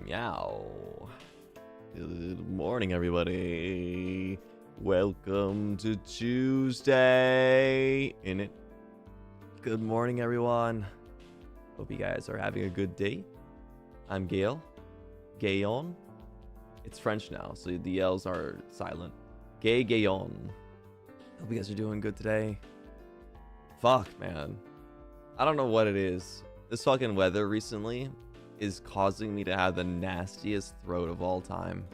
Meow. Good morning, everybody. Welcome to Tuesday. In it. Good morning, everyone. Hope you guys are having a good day. I'm Gale. Galleon. It's French now, so the L's are silent. Galleon. Hope you guys are doing good today. Fuck, man. I don't know what it is. This fucking weather recently is causing me to have the nastiest throat of all time.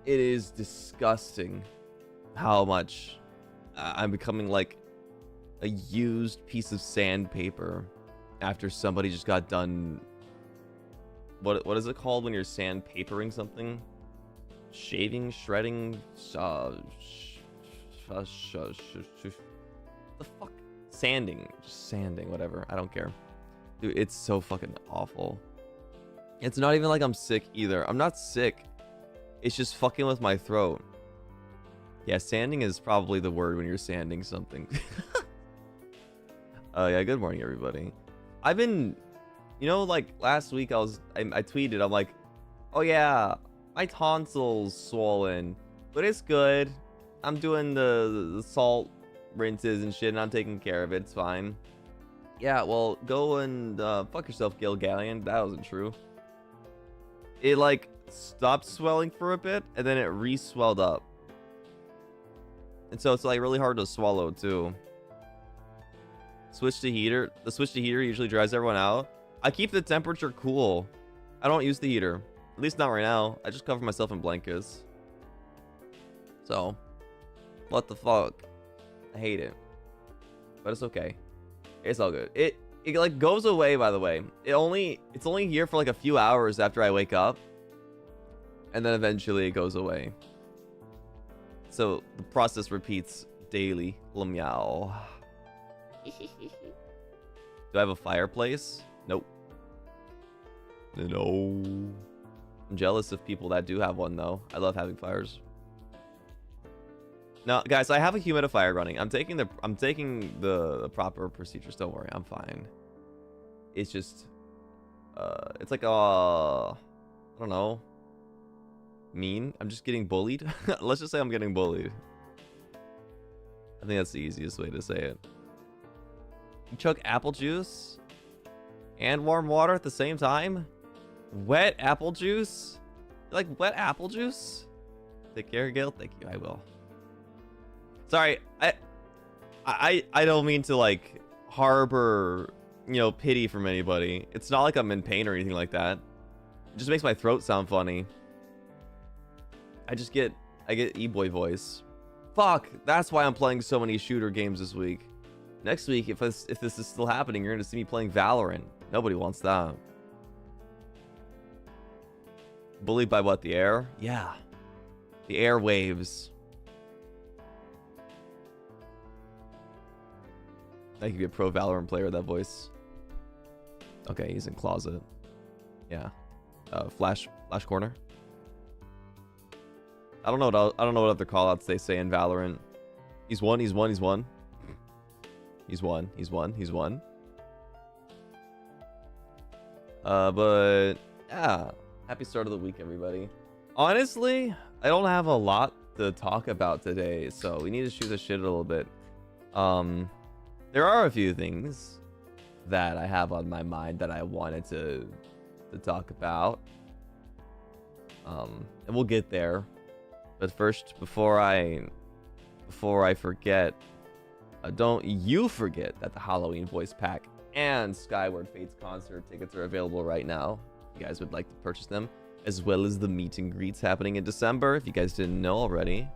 It is disgusting how much I'm becoming like a used piece of sandpaper after somebody just got done. What is it called when you're sandpapering something? Shaving, shredding, the fuck? Sanding, just sanding, whatever. I don't care. Dude, it's so fucking awful. It's not even like I'm sick either. I'm not sick. It's just fucking with my throat. Yeah, sanding is probably the word when you're sanding something. Yeah, good morning, everybody. I've been, like last week I tweeted, I'm like, oh yeah, my tonsil's swollen, but it's good. I'm doing the salt rinses and shit, and I'm taking care of it. It's fine. Yeah, well, go and fuck yourself, Galleon. That wasn't true. It like stopped swelling for a bit, and then it re-swelled up, and so it's like really hard to swallow too. Switch to heater. The switch to heater usually dries everyone out. I keep the temperature cool. I don't use the heater, at least not right now. I just cover myself in blankets. So, what the fuck? I hate it, but it's okay. It's all good. It like goes away, by the way. It's only here for like a few hours after I wake up, and then eventually it goes away. So the process repeats daily. Meow. Do I have a fireplace? Nope. No. I'm jealous of people that do have one though. I love having fires. No, guys, I have a humidifier running. I'm taking the proper procedures. Don't worry, I'm fine. It's just, it's like I don't know, mean. I'm just getting bullied. Let's just say I'm getting bullied. I think that's the easiest way to say it. You chug apple juice and warm water at the same time. Wet apple juice? You like wet apple juice? Take care, Gale. Thank you. I will. Sorry, I don't mean to like harbor, pity from anybody. It's not like I'm in pain or anything like that. It just makes my throat sound funny. I get e-boy voice. Fuck, that's why I'm playing so many shooter games this week. Next week, if this is still happening, you're gonna see me playing Valorant. Nobody wants that. Bullied by what? The air? Yeah. The airwaves. I could be a pro Valorant player with that voice. Okay, he's in closet. Yeah. Flash corner. I don't know what other callouts they say in Valorant. He's one. But yeah, happy start of the week, everybody. Honestly, I don't have a lot to talk about today, so we need to shoot the shit a little bit. There are a few things that I have on my mind that I wanted to talk about. And we'll get there. But first, before I forget, don't you forget that the Halloween voice pack and Skyward Fates concert tickets are available right now. If you guys would like to purchase them, as well as the meet and greets happening in December. If you guys didn't know already,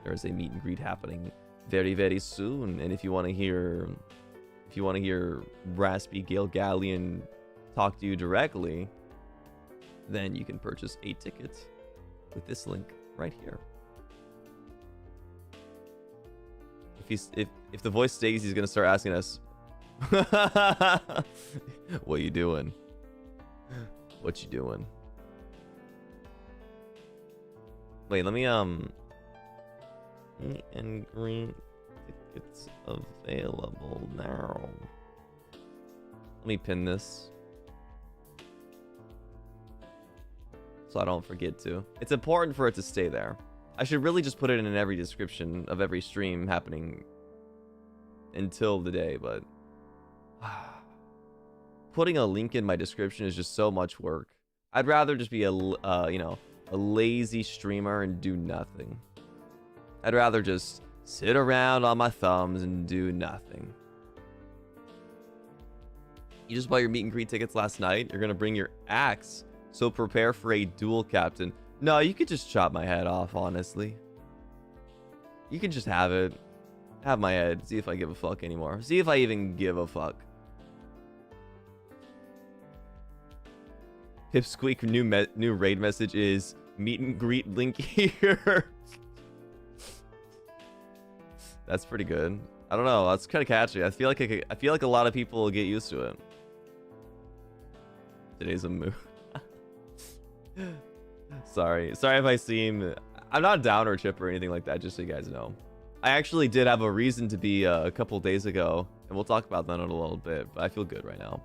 there is a meet and greet happening very, very soon. And if you want to hear raspy Gale Galleon talk to you directly, then you can purchase a ticket with this link right here. If the voice stays, he's gonna start asking us, what you doing? What you doing? Wait, let me meet and greet tickets available now. Let me pin this. so I don't forget to. It's important for it to stay there. I should really just put it in every description of every stream happening until the day, but putting a link in my description is just so much work. I'd rather just be a lazy streamer and do nothing. I'd rather just sit around on my thumbs and do nothing. You just bought your meet and greet tickets last night. You're gonna bring your axe, so prepare for a duel, Captain. No, you could just chop my head off, honestly. You can just have it. Have my head. See if I give a fuck anymore. See if I even give a fuck. Pipsqueak new raid message is meet and greet link here. That's pretty good. I don't know. That's kind of catchy. I feel like a lot of people will get used to it. Today's a mood. Sorry if I seem. I'm not down or chip or anything like that. Just so you guys know, I actually did have a reason to be a couple days ago, and we'll talk about that in a little bit. But I feel good right now.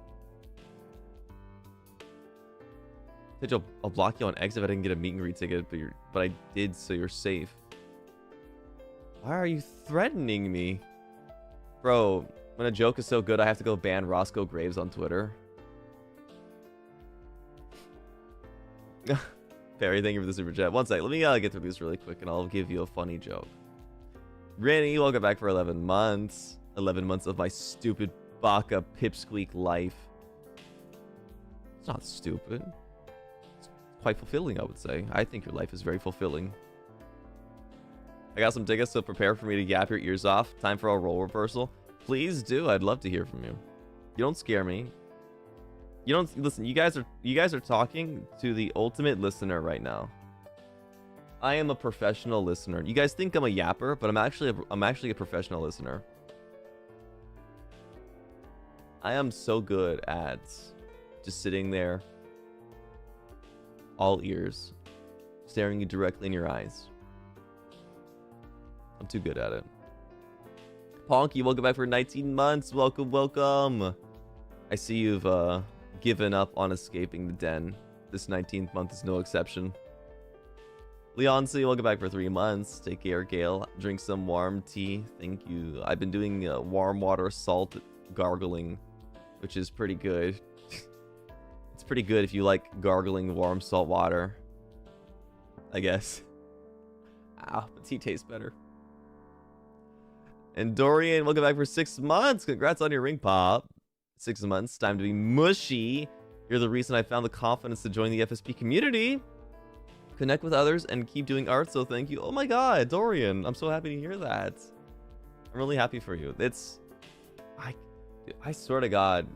I'll block you on X if I didn't get a meet and greet ticket, but I did, so you're safe. Why are you threatening me? Bro, when a joke is so good, I have to go ban Roscoe Graves on Twitter. Perry, thank you for the super chat. One sec, let me get through this really quick, and I'll give you a funny joke. Rennie, welcome back for 11 months. 11 months of my stupid baka pipsqueak life. It's not stupid. It's quite fulfilling, I would say. I think your life is very fulfilling. I got some tickets, so prepare for me to yap your ears off. Time for a role reversal. Please do. I'd love to hear from you. You don't scare me. You don't listen. You guys are talking to the ultimate listener right now. I am a professional listener. You guys think I'm a yapper, but I'm actually a professional listener. I am so good at just sitting there, all ears, staring you directly in your eyes. I'm too good at it. Ponky, welcome back for 19 months. Welcome, welcome. I see you've given up on escaping the den. This 19th month is no exception. Leonce, welcome back for 3 months. Take care, Gale. Drink some warm tea. Thank you. I've been doing warm water salt gargling, which is pretty good. It's pretty good if you like gargling warm salt water, I guess. Ah, but tea tastes better. And Dorian, welcome back for 6 months. Congrats on your ring pop. 6 months, time to be mushy. You're the reason I found the confidence to join the FSP community. Connect with others and keep doing art, so thank you. Oh my god, Dorian, I'm so happy to hear that. I'm really happy for you. I swear to god.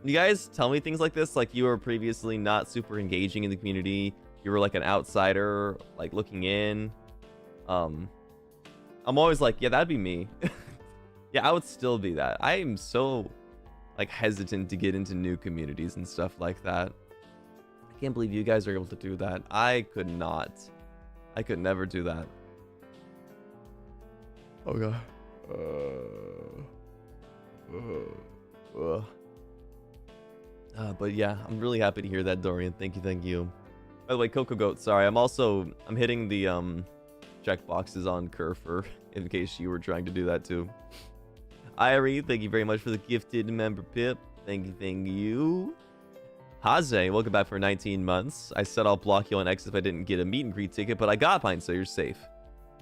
You guys tell me things like this, like you were previously not super engaging in the community. You were like an outsider, like looking in. I'm always like, yeah, that'd be me. Yeah, I would still be that. I am so like hesitant to get into new communities and stuff like that. I can't believe you guys are able to do that. I could not. I could never do that. Oh god. But yeah, I'm really happy to hear that, Dorian. Thank you, thank you. By the way, Coco Goat, sorry, I'm hitting the check boxes on Kerfer in case you were trying to do that too. Irie, thank you very much for the gifted member pip. Thank you. Haze, welcome back for 19 months. I said I'll block you on X if I didn't get a meet and greet ticket, but I got mine, so you're safe.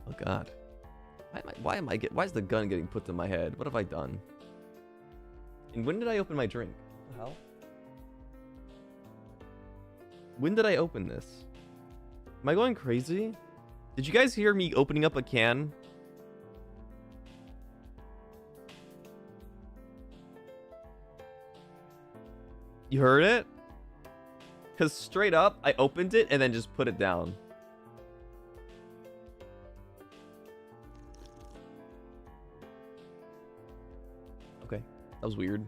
Oh god. Why is the gun getting put to my head? What have I done? And when did I open my drink? What the hell? When did I open this? Am I going crazy? Did you guys hear me opening up a can? You heard it? Because straight up, I opened it and then just put it down. Okay, that was weird.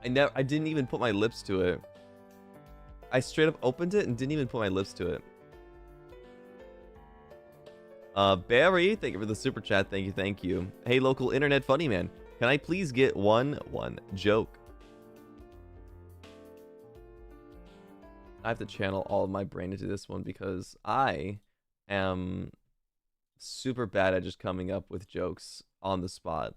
I didn't even put my lips to it. I straight up opened it and didn't even put my lips to it. Barry, thank you for the super chat. Thank you. Hey, local internet funny man, can I please get one joke? I have to channel all of my brain into this one because I am super bad at just coming up with jokes on the spot.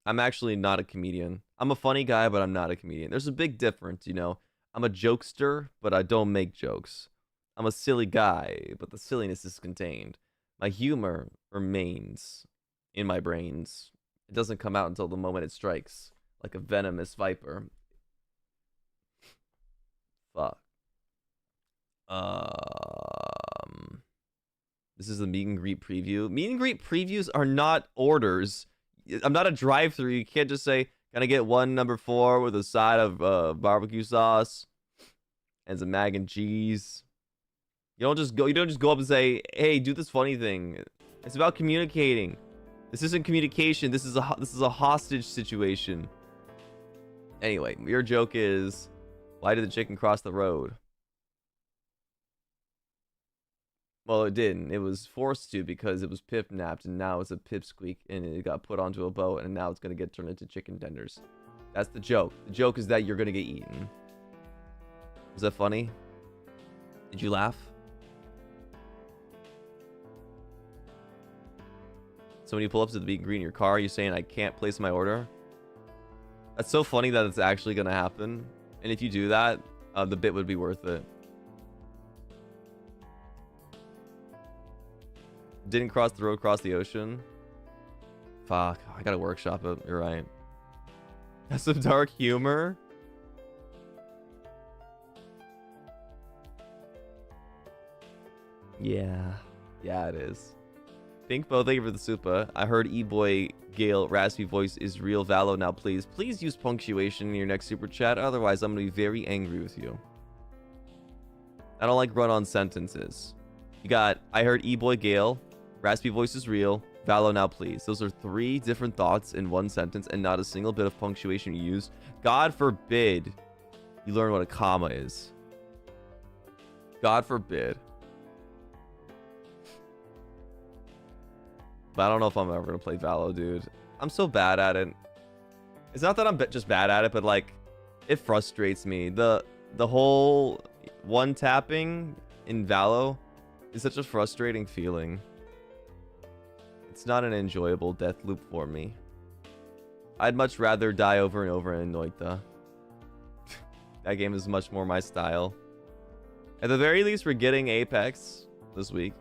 I'm actually not a comedian. I'm a funny guy, but I'm not a comedian. There's a big difference, you know. I'm a jokester, but I don't make jokes. I'm a silly guy, but the silliness is contained. My humor remains in my brains. It doesn't come out until the moment it strikes, like a venomous viper. Fuck. This is the meet and greet preview. Meet and greet previews are not orders. I'm not a drive-through. You can't just say, "Can I get one number 4 with a side of barbecue sauce and some mac and cheese?" You don't just go up and say, "Hey, do this funny thing." It's about communicating. This isn't communication. This is a hostage situation. Anyway, your joke is, why did the chicken cross the road? Well, it didn't. It was forced to because it was pip napped, and now it's a pipsqueak, and it got put onto a boat, and now it's gonna get turned into chicken tenders. That's the joke. The joke is that you're gonna get eaten. Was that funny? Did you laugh? So when you pull up to the meet and greet in your car, you're saying, "I can't place my order"? That's so funny that it's actually gonna happen. And if you do that, the bit would be worth it. Didn't cross the road, cross the ocean. Fuck, I gotta workshop it. You're right. That's some dark humor. Yeah, it is. Pinkbo, thank you for the super. I heard E-Boy Gale raspy voice is real. Valo now, please use punctuation in your next super chat. Otherwise, I'm gonna be very angry with you. I don't like run-on sentences. You got, I heard E-Boy Gale, raspy voice is real. Valo now, please. Those are 3 different thoughts in one sentence, and not a single bit of punctuation you used. God forbid you learn what a comma is. God forbid. But I don't know if I'm ever gonna play Valo, dude. I'm so bad at it. It's not that I'm just bad at it, but like, it frustrates me. The whole one tapping in Valo is such a frustrating feeling. It's not an enjoyable death loop for me. I'd much rather die over and over in Noita. That game is much more my style. At the very least, we're getting Apex this week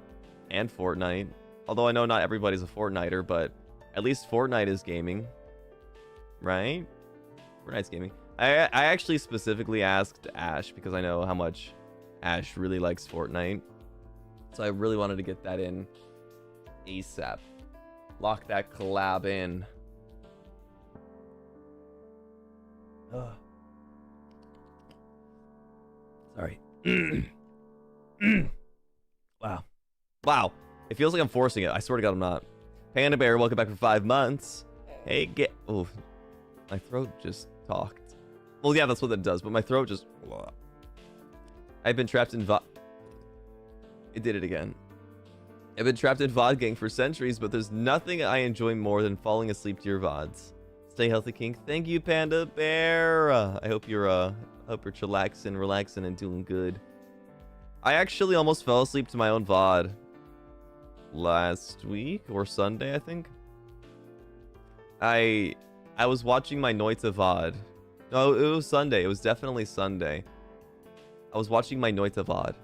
and Fortnite. Although I know not everybody's a Fortniter, but at least Fortnite is gaming. Right? Fortnite's gaming. I actually specifically asked Ash because I know how much Ash really likes Fortnite. So I really wanted to get that in ASAP. Lock that collab in. Ugh. Sorry. Wow. It feels like I'm forcing it. I swear to God, I'm not. Panda Bear, welcome back for 5 months. Hey, oh, my throat just talked. Well, yeah, that's what it does, but my throat just... I've been trapped in It did it again. I've been trapped in VOD gang for centuries, but there's nothing I enjoy more than falling asleep to your VODs. Stay healthy, King. Thank you, Panda Bear. I hope you're chillaxing, relaxing, and doing good. I actually almost fell asleep to my own VOD last week or Sunday, I think. I was watching my Noita VOD. No, it was Sunday. It was definitely Sunday. I was watching my Noita VOD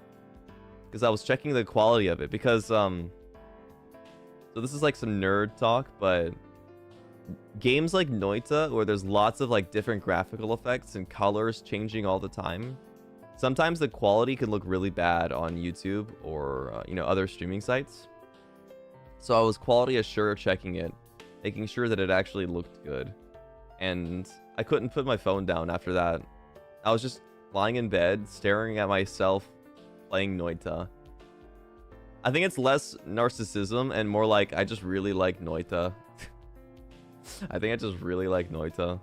because I was checking the quality of it because so this is like some nerd talk, but games like Noita where there's lots of like different graphical effects and colors changing all the time, sometimes the quality can look really bad on YouTube or you know, other streaming sites. So I was quality assured checking it, making sure that it actually looked good. And I couldn't put my phone down after that. I was just lying in bed, staring at myself playing Noita. I think it's less narcissism and more like I just really like Noita. I think I just really like Noita.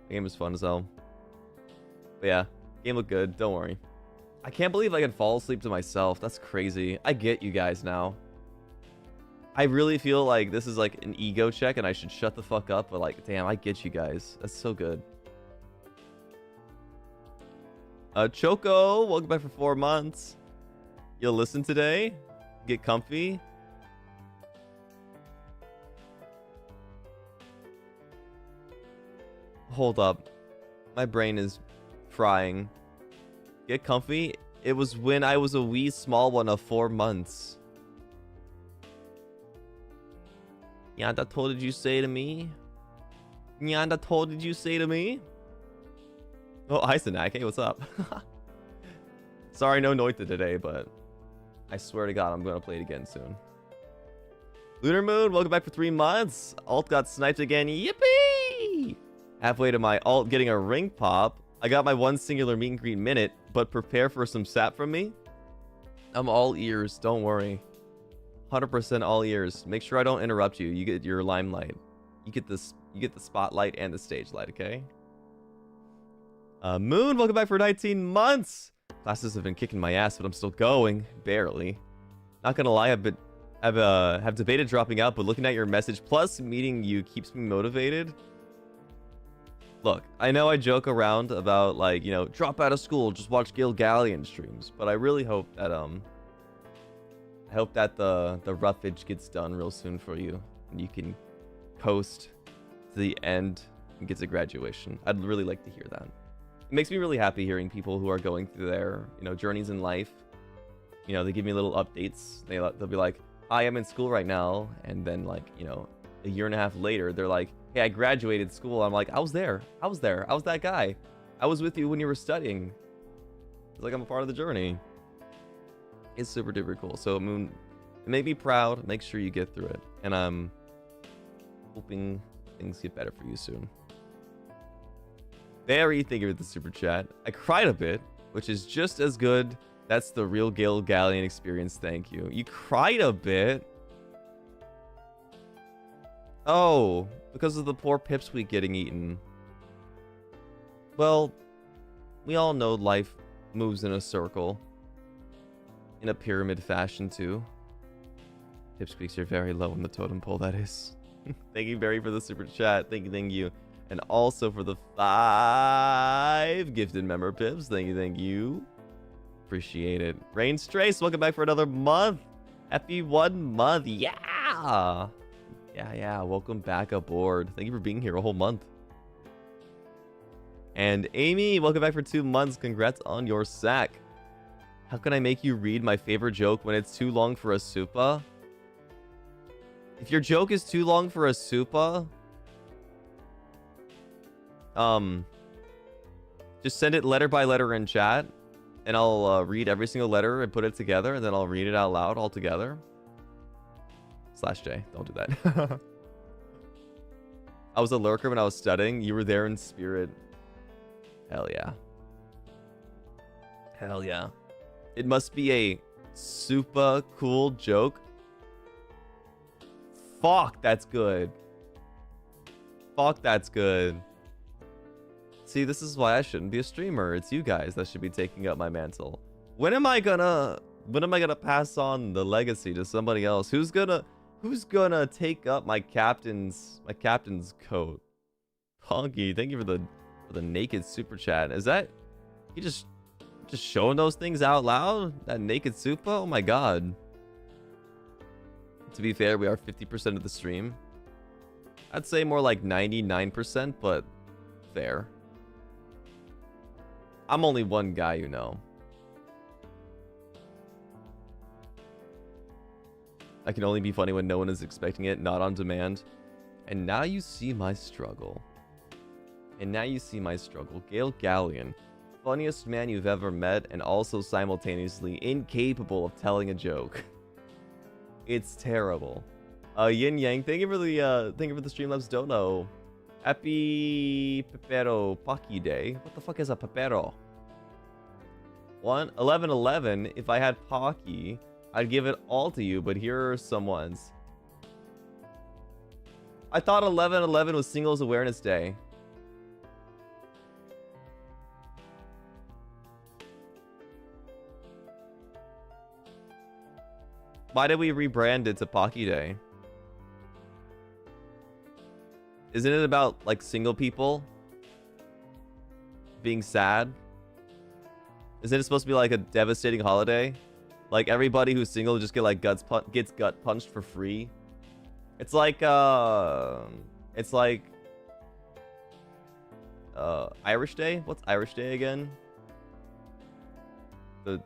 The game is fun as hell. But yeah, game looked good, don't worry. I can't believe I can fall asleep to myself. That's crazy. I get you guys now. I really feel like this is like an ego check and I should shut the fuck up, but like, damn, I get you guys. That's so good. Choco, welcome back for 4 months. You'll listen today? Get comfy? Hold up. My brain is frying. Get comfy? It was when I was a wee small one of 4 months. Yanda told did you say to me? Yanda told did you say to me? Oh, hi Sanak. Hey, what's up? Sorry, no Noita today, but I swear to God, I'm gonna play it again soon. Lunar Moon, welcome back for 3 months. Alt got sniped again. Yippee! Halfway to my alt getting a ring pop. I got my one singular meet and greet minute, but prepare for some sap from me. I'm all ears, don't worry. 100% all ears. Make sure I don't interrupt you. You get your limelight. You get this. You get the spotlight and the stage light. Okay. Moon, welcome back for 19 months. Classes have been kicking my ass, but I'm still going, barely. Not gonna lie, have debated dropping out, but looking at your message plus meeting you keeps me motivated. Look, I know I joke around about like, you know, drop out of school, just watch Galleon streams, but I really hope that the roughage gets done real soon for you, and you can coast to the end and get to graduation. I'd really like to hear that. It makes me really happy hearing people who are going through their, you know, journeys in life. You know, they give me little updates. They'll be like, I am in school right now, and then like, you know, a year and a half later, they're like, hey, I graduated school. I'm like, I was there. I was that guy. I was with you when you were studying. It's like I'm a part of the journey. It's super duper cool. So Moon, it made me proud. Make sure you get through it, and I'm hoping things get better for you soon. Very thank you for the super chat. I cried a bit, which is just as good. That's the real Gale Galleon experience. Thank you. You cried a bit. Oh, because of the poor pipsqueak getting eaten. Well, we all know life moves in a circle. In a pyramid fashion, too. Pipsqueaks are very low on the totem pole, that is. Thank you, Barry, for the super chat. Thank you. And also for the 5 gifted member pips. Thank you. Appreciate it. Rain Strace, welcome back for another month. Happy 1 month. Yeah. Yeah. Welcome back aboard. Thank you for being here a whole month. And Amy, welcome back for 2 months. Congrats on your sack. How can I make you read my favorite joke when it's too long for a supa? If your joke is too long for a supa, just send it letter by letter in chat, and I'll read every single letter and put it together, and then I'll read it out loud all together. /J, don't do that. I was a lurker when I was studying. You were there in spirit. Hell yeah. Hell yeah. It must be a super cool joke. Fuck, that's good. Fuck, that's good. See, this is why I shouldn't be a streamer. It's you guys that should be taking up my mantle. When am I gonna pass on the legacy to somebody else? Who's gonna take up my captain's coat? Honky, thank you for the naked super chat. Is that you just showing those things out loud? That naked super? Oh my god. To be fair, we are 50% of the stream. I'd say more like 99%, but fair. I'm only one guy, you know. I can only be funny when no one is expecting it, not on demand. And now you see my struggle. Gale Galleon. Funniest man you've ever met, and also simultaneously incapable of telling a joke. It's terrible. Yin Yang, thank you for the Streamlabs dono. Happy Pepero Pocky Day. What the fuck is a Pepero? 1111. If I had Pocky, I'd give it all to you, but here are some ones. I thought 1111 was Singles Awareness Day. Why did we rebrand it to Pocky Day? Isn't it about, like, single people being sad? Isn't it supposed to be like a devastating holiday? Like everybody who's single just get like gets gut punched for free. It's like Irish Day. What's Irish Day again? The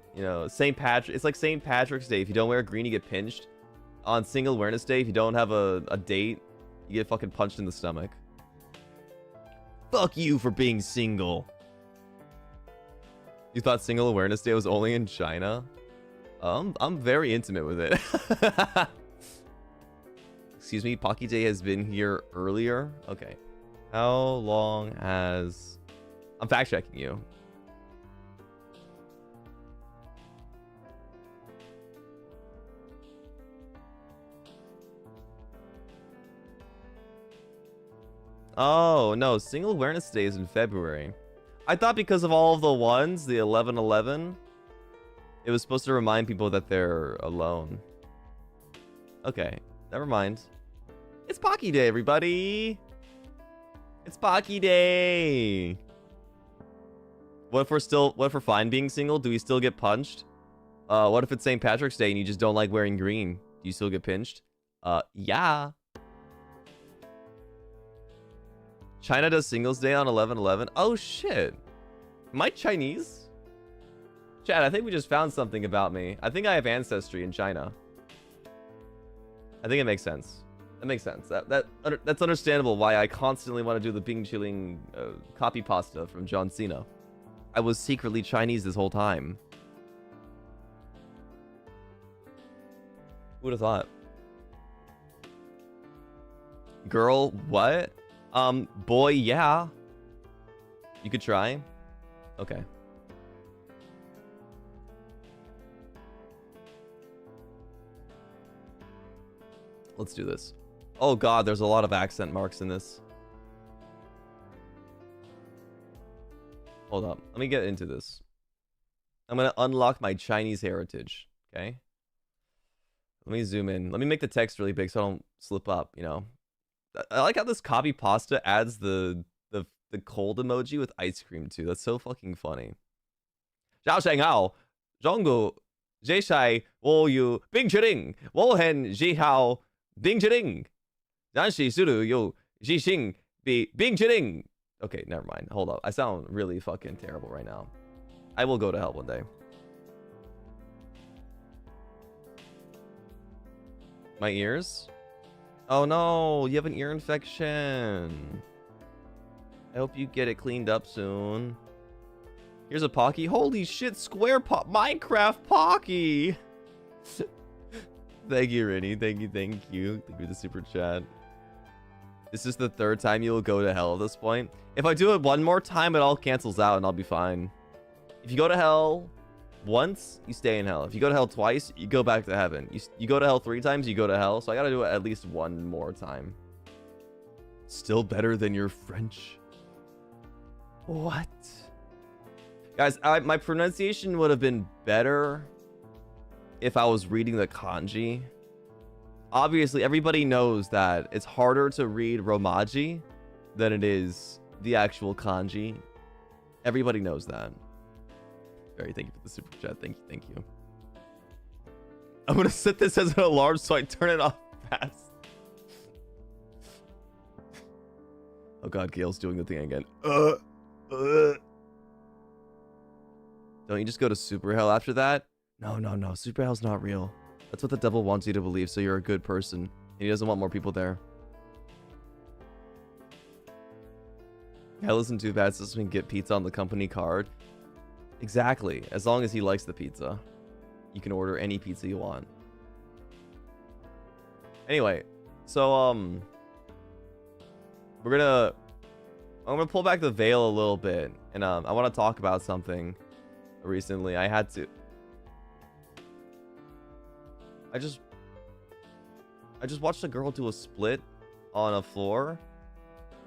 St. Patrick. It's like St. Patrick's Day. If you don't wear green, you get pinched. On Single Awareness Day, if you don't have a date, you get fucking punched in the stomach. Fuck you for being single. You thought Single Awareness Day was only in China? I'm very intimate with it. Excuse me, Pocky Day has been here earlier. Okay. How long has... I'm fact checking you. Oh, no. Single Awareness Day is in February. I thought because of all of the ones, the 11/11, it was supposed to remind people that they're alone. Okay. Never mind. It's Pocky Day, everybody. It's Pocky Day. What if we're fine being single? Do we still get punched? What if it's St. Patrick's Day and you just don't like wearing green? Do you still get pinched? Yeah. China does Singles Day on 11/11. Oh shit. Am I Chinese? Chad, I think we just found something about me. I think I have ancestry in China. I think it makes sense. That makes sense. That's understandable why I constantly want to do the Bing Chilling copy pasta from John Cena. I was secretly Chinese this whole time. Who would have thought? Girl, what? Boy, yeah. You could try. Okay. Let's do this. Oh god, there's a lot of accent marks in this. Hold up. Let me get into this. I'm gonna unlock my Chinese heritage. Okay. Let me zoom in. Let me make the text really big so I don't slip up, you know. I like how this copy pasta adds the cold emoji with ice cream too. That's so fucking funny. 早上好，中午接下我有冰淇淋，我很喜好冰淇淋，但是速度有激情比冰淇淋。Okay, never mind. Hold up. I sound really fucking terrible right now. I will go to hell one day. My ears? Oh no, you have an ear infection. I hope you get it cleaned up soon. Here's a Pocky. Holy shit, Square Pop Minecraft Pocky. Thank you, Rennie. Thank you. Thank you for the super chat. This is the third time you will go to hell at this point. If I do it one more time, it all cancels out and I'll be fine. If you go to hell once, you stay in hell. If you go to hell twice, you go back to heaven. You go to hell 3 times, you go to hell. So I gotta do it at least one more time. Still better than your French. What? Guys, my pronunciation would have been better if I was reading the kanji. Obviously, everybody knows that it's harder to read Romaji than it is the actual kanji. Everybody knows that. Barry, thank you for the super chat. Thank you. I'm gonna set this as an alarm so I turn it off fast. Oh god, Gale's doing the thing again. Don't you just go to super hell after that? No. Super hell's not real. That's what the devil wants you to believe, so you're a good person. And he doesn't want more people there. Hell isn't too bad, so we can get pizza on the company card. Exactly. As long as he likes the pizza. You can order any pizza you want. Anyway, so I'm gonna pull back the veil a little bit, and I want to talk about something recently. I just watched a girl do a split on a floor,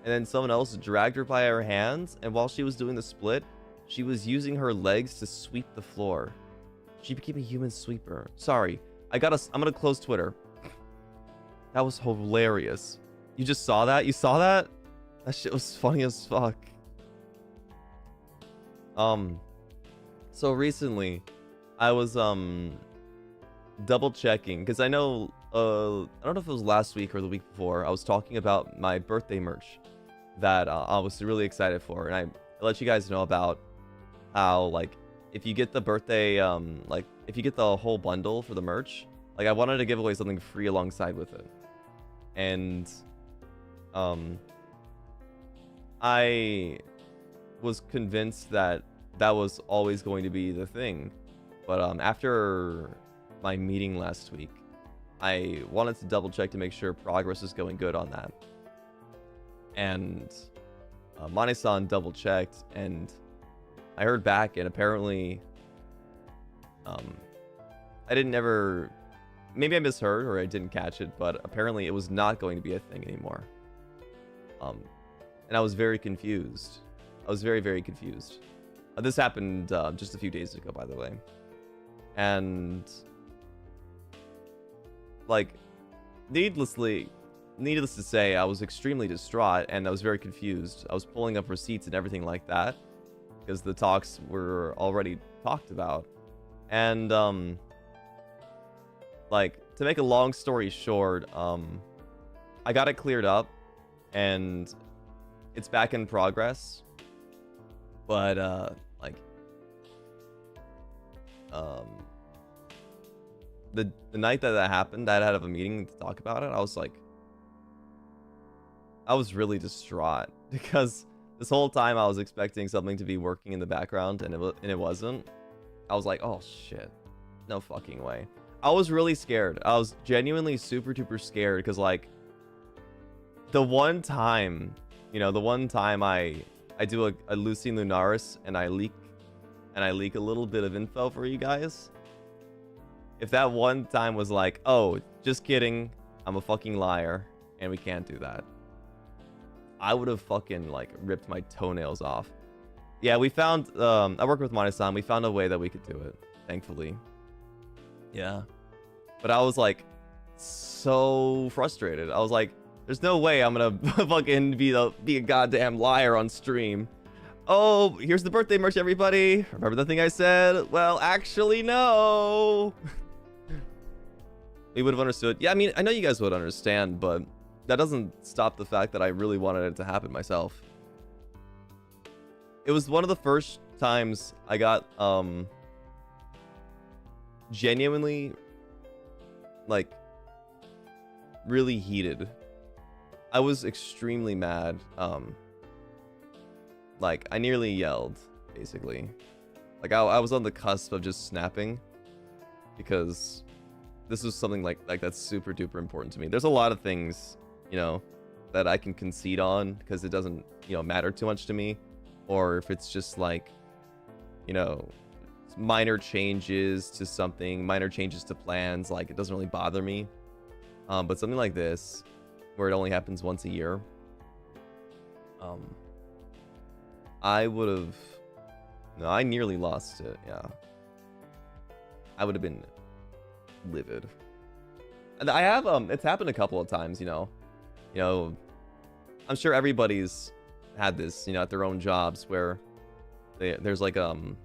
and then someone else dragged her by her hands, and while she was doing the split, she was using her legs to sweep the floor. She became a human sweeper. Sorry, I'm gonna close Twitter. That was hilarious. You just saw that? You saw that? That shit was funny as fuck. So recently, I was double checking because I know I don't know if it was last week or the week before. I was talking about my birthday merch that I was really excited for, and I let you guys know about how, like, if you get the birthday like if you get the whole bundle for the merch, like, I wanted to give away something free alongside with it. And I was convinced that that was always going to be the thing. But after my meeting last week, I wanted to double check to make sure progress is going good on that. And Mane-san double checked, and I heard back, and apparently I didn't ever, maybe I misheard or I didn't catch it, but apparently it was not going to be a thing anymore. And I was very confused. I was very, very confused. This happened just a few days ago, by the way. And, like, needless to say, I was extremely distraught, and I was very confused. I was pulling up receipts and everything like that, because the talks were already talked about. And, like, to make a long story short, I got it cleared up, and it's back in progress. But, like, the night that happened, I had to have a meeting to talk about it. I was really distraught because this whole time I was expecting something to be working in the background, and it wasn't. I was like, oh shit, no fucking way. I was really scared. I was genuinely super duper scared because, like, the one time, you know, the one time I do a Lucy Lunaris and I leak a little bit of info for you guys. If that one time was like, oh, just kidding, I'm a fucking liar, and we can't do that, I would have fucking, like, ripped my toenails off. Yeah, we found, I work with Mane-san, we found a way that we could do it, thankfully. Yeah. But I was, like, so frustrated. I was like, there's no way I'm gonna fucking be a goddamn liar on stream. Oh, here's the birthday merch, everybody. Remember the thing I said? Well, actually, no. We would have understood. Yeah, I mean, I know you guys would understand, but that doesn't stop the fact that I really wanted it to happen myself. It was one of the first times I got genuinely, like, really heated. I was extremely mad. Like, I nearly yelled, basically. Like, I was on the cusp of just snapping, because this was something like that's super duper important to me. There's a lot of things, you know, that I can concede on because it doesn't, you know, matter too much to me. Or if it's just like, you know, minor changes to something, minor changes to plans, like, it doesn't really bother me. But something like this, where it only happens once a year, I would have, no, I nearly lost it. Yeah, I would have been livid. And I have, it's happened a couple of times, you know, I'm sure everybody's had this, you know, at their own jobs, where there's like, not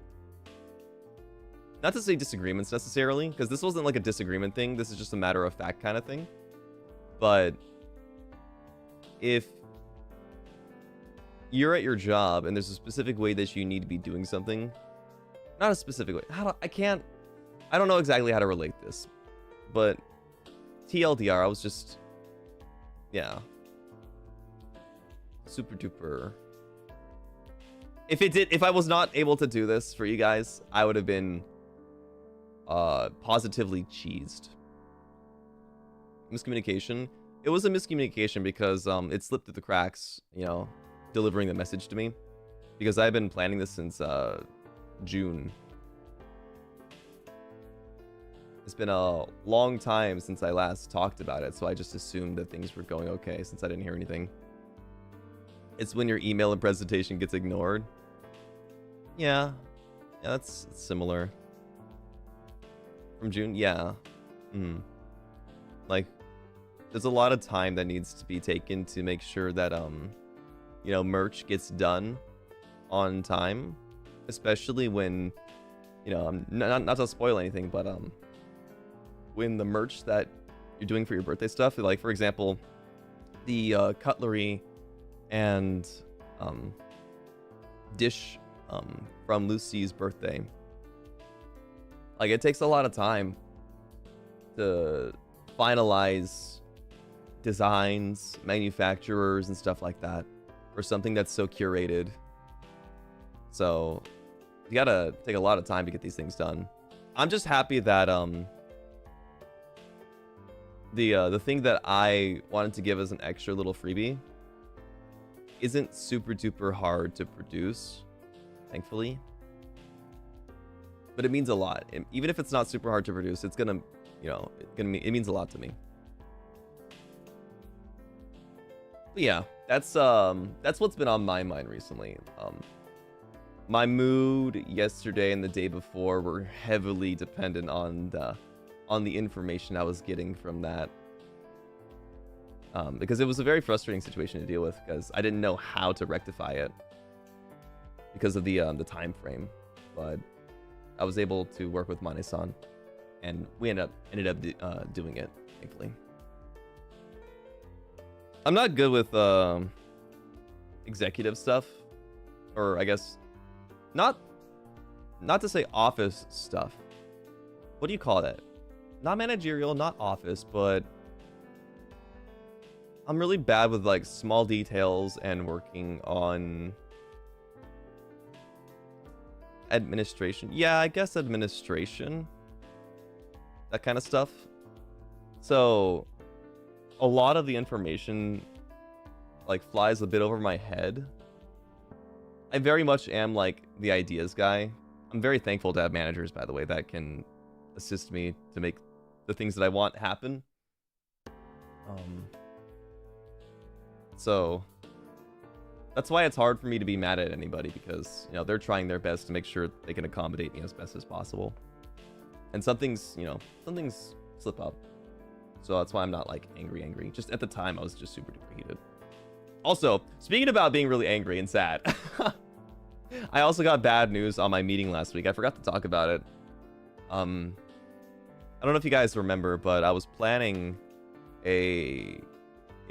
to say disagreements necessarily, because this wasn't like a disagreement thing. This is just a matter of fact kind of thing. But if you're at your job and there's a specific way that you need to be doing something, not a specific way. I don't know exactly how to relate this, but TLDR, I was just, yeah, super duper. If I was not able to do this for you guys, I would have been positively cheesed. Miscommunication. It was a miscommunication because it slipped through the cracks, you know, delivering the message to me, because I've been planning this since June. It's been a long time since I last talked about it, so I just assumed that things were going okay since I didn't hear anything. It's when your email and presentation gets ignored. Yeah, that's similar. From June, yeah. Like, there's a lot of time that needs to be taken to make sure that you know, merch gets done on time, especially when you know, not to spoil anything, but when the merch that you're doing for your birthday stuff, like for example, the cutlery and dish from Lucy's birthday, like it takes a lot of time to finalize designs, manufacturers, and stuff like that for something that's so curated. So you gotta take a lot of time to get these things done. I'm just happy that the thing that I wanted to give as an extra little freebie isn't super duper hard to produce, thankfully. But it means a lot. And even if it's not super hard to produce, it's gonna, you know, it means a lot to me. But yeah, that's what's been on my mind recently. My mood yesterday and the day before were heavily dependent on the information I was getting from that. Because it was a very frustrating situation to deal with because I didn't know how to rectify it because of the time frame. But I was able to work with Mane-san, and we ended up doing it, thankfully. I'm not good with executive stuff, or I guess not to say office stuff. What do you call that? Not managerial, not office, but I'm really bad with like small details and working on administration. Yeah, I guess administration, that kind of stuff. So a lot of the information like flies a bit over my head. I very much am like the ideas guy. I'm very thankful to have managers, by the way, that can assist me to make the things that I want happen. So that's why it's hard for me to be mad at anybody, because, you know, they're trying their best to make sure they can accommodate me as best as possible. And some things, you know, some things slip up. So that's why I'm not like angry. Just at the time, I was just super duper heated. Also, speaking about being really angry and sad, I also got bad news on my meeting last week. I forgot to talk about it. I don't know if you guys remember, but I was planning a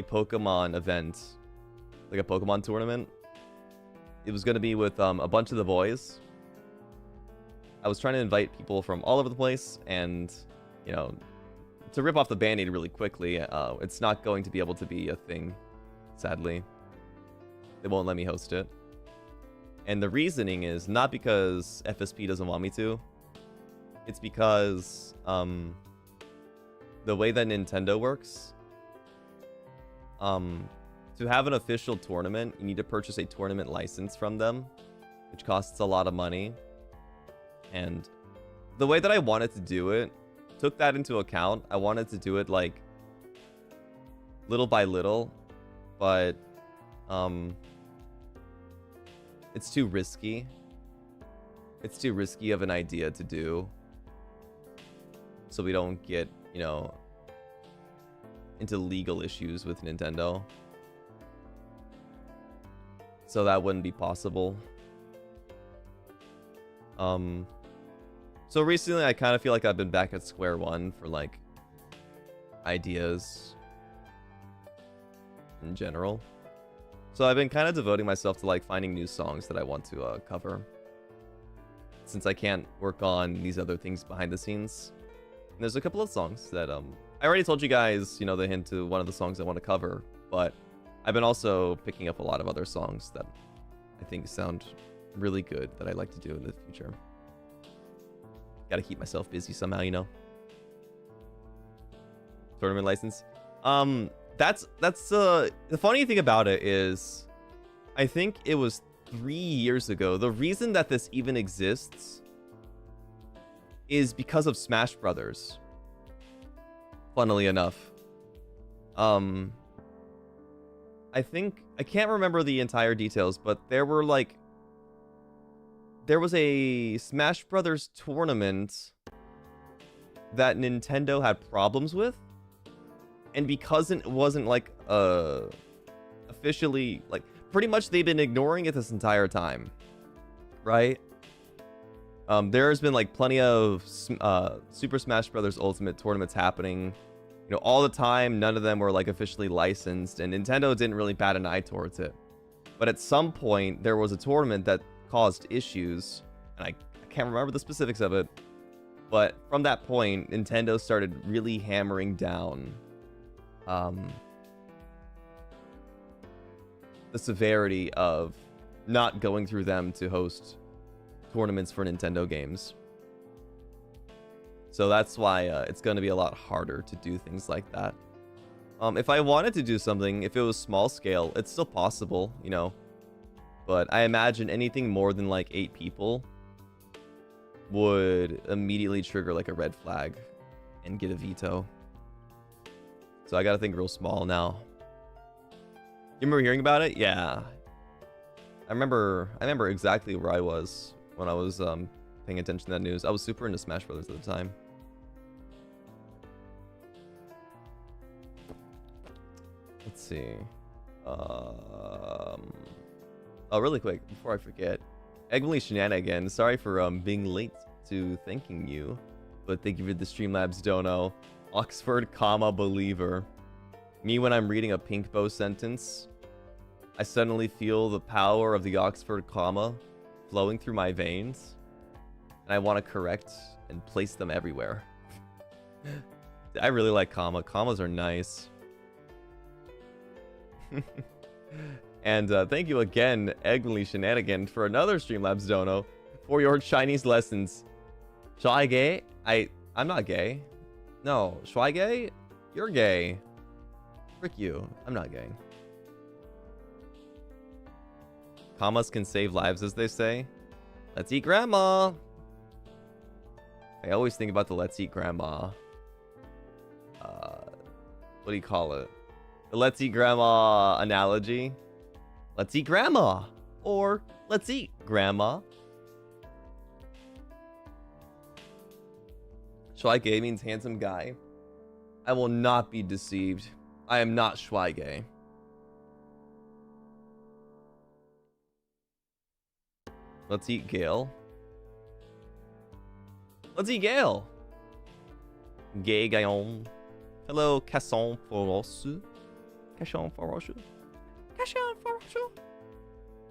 Pokemon event, like a Pokemon tournament. It was going to be with a bunch of the boys. I was trying to invite people from all over the place, and, you know, to rip off the band-aid really quickly, it's not going to be able to be a thing, sadly. They won't let me host it. And the reasoning is not because FSP doesn't want me to. It's because the way that Nintendo works, to have an official tournament, you need to purchase a tournament license from them, which costs a lot of money. And the way that I wanted to do it took that into account. I wanted to do it like little by little, but it's too risky. It's too risky of an idea to do, so we don't get, you know, into legal issues with Nintendo. So that wouldn't be possible. So recently I kind of feel like I've been back at square one for like ideas in general. So I've been kind of devoting myself to like finding new songs that I want to cover, since I can't work on these other things behind the scenes. And there's a couple of songs that I already told you guys, you know, the hint to one of the songs I want to cover, but I've been also picking up a lot of other songs that I think sound really good that I'd like to do in the future. Gotta keep myself busy somehow, you know. Tournament license. That's the funny thing about it is, I think it was 3 years ago. The reason that this even exists is because of Smash Brothers. Funnily enough. I think, I can't remember the entire details, but there was a Smash Brothers tournament that Nintendo had problems with, and because it wasn't like officially, like, pretty much they've been ignoring it this entire time, right? There's been like plenty of Super Smash Brothers Ultimate tournaments happening, you know, all the time. None of them were like officially licensed, and Nintendo didn't really bat an eye towards it. But at some point, there was a tournament that caused issues, and I can't remember the specifics of it. But from that point, Nintendo started really hammering down the severity of not going through them to host tournaments for Nintendo games. So that's why it's going to be a lot harder to do things like that. If I wanted to do something, if it was small scale, it's still possible, you know. But I imagine anything more than like 8 people would immediately trigger like a red flag and get a veto. So I gotta think real small now. You remember hearing about it? Yeah. I remember exactly where I was when I was paying attention to that news. I was super into Smash Brothers at the time. Let's see. Oh, really quick before I forget. Eggly Shenanigans, sorry for being late to thanking you, but thank you for the Streamlabs dono. Oxford, comma, believer. Me when I'm reading a pink bow sentence, I suddenly feel the power of the Oxford comma flowing through my veins, and I want to correct and place them everywhere. I really like comma. Commas are nice. And thank you again, Eggly Shenanigan, for another Streamlabs dono for your Chinese lessons. Shy gay? I'm not gay. No, Shy gay? You're gay. Frick you. I'm not gay. Commas can save lives, as they say. Let's eat grandma. I always think about the let's eat grandma. What do you call it? The let's eat grandma analogy. Let's eat grandma. Or let's eat grandma. Schweige means handsome guy. I will not be deceived. I am not Schweige. Let's eat Gale. Let's eat Gale. Gay Galleon. Hello, Casson Forosu. Casson Forosu. Casson Forosu.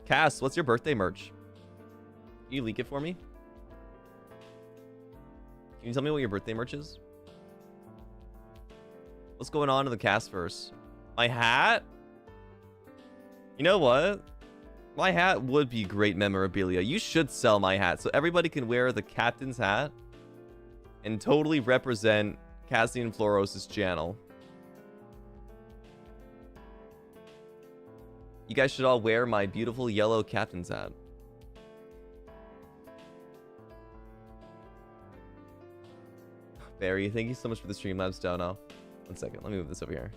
Cass, what's your birthday merch? Can you leak it for me? Can you tell me what your birthday merch is? What's going on in the cast verse? My hat? You know what? My hat would be great memorabilia. You should sell my hat so everybody can wear the captain's hat and totally represent Cassian Floros' channel. You guys should all wear my beautiful yellow captain's hat. Barry, thank you so much for the Streamlabs dono. 1 second, let me move this over here.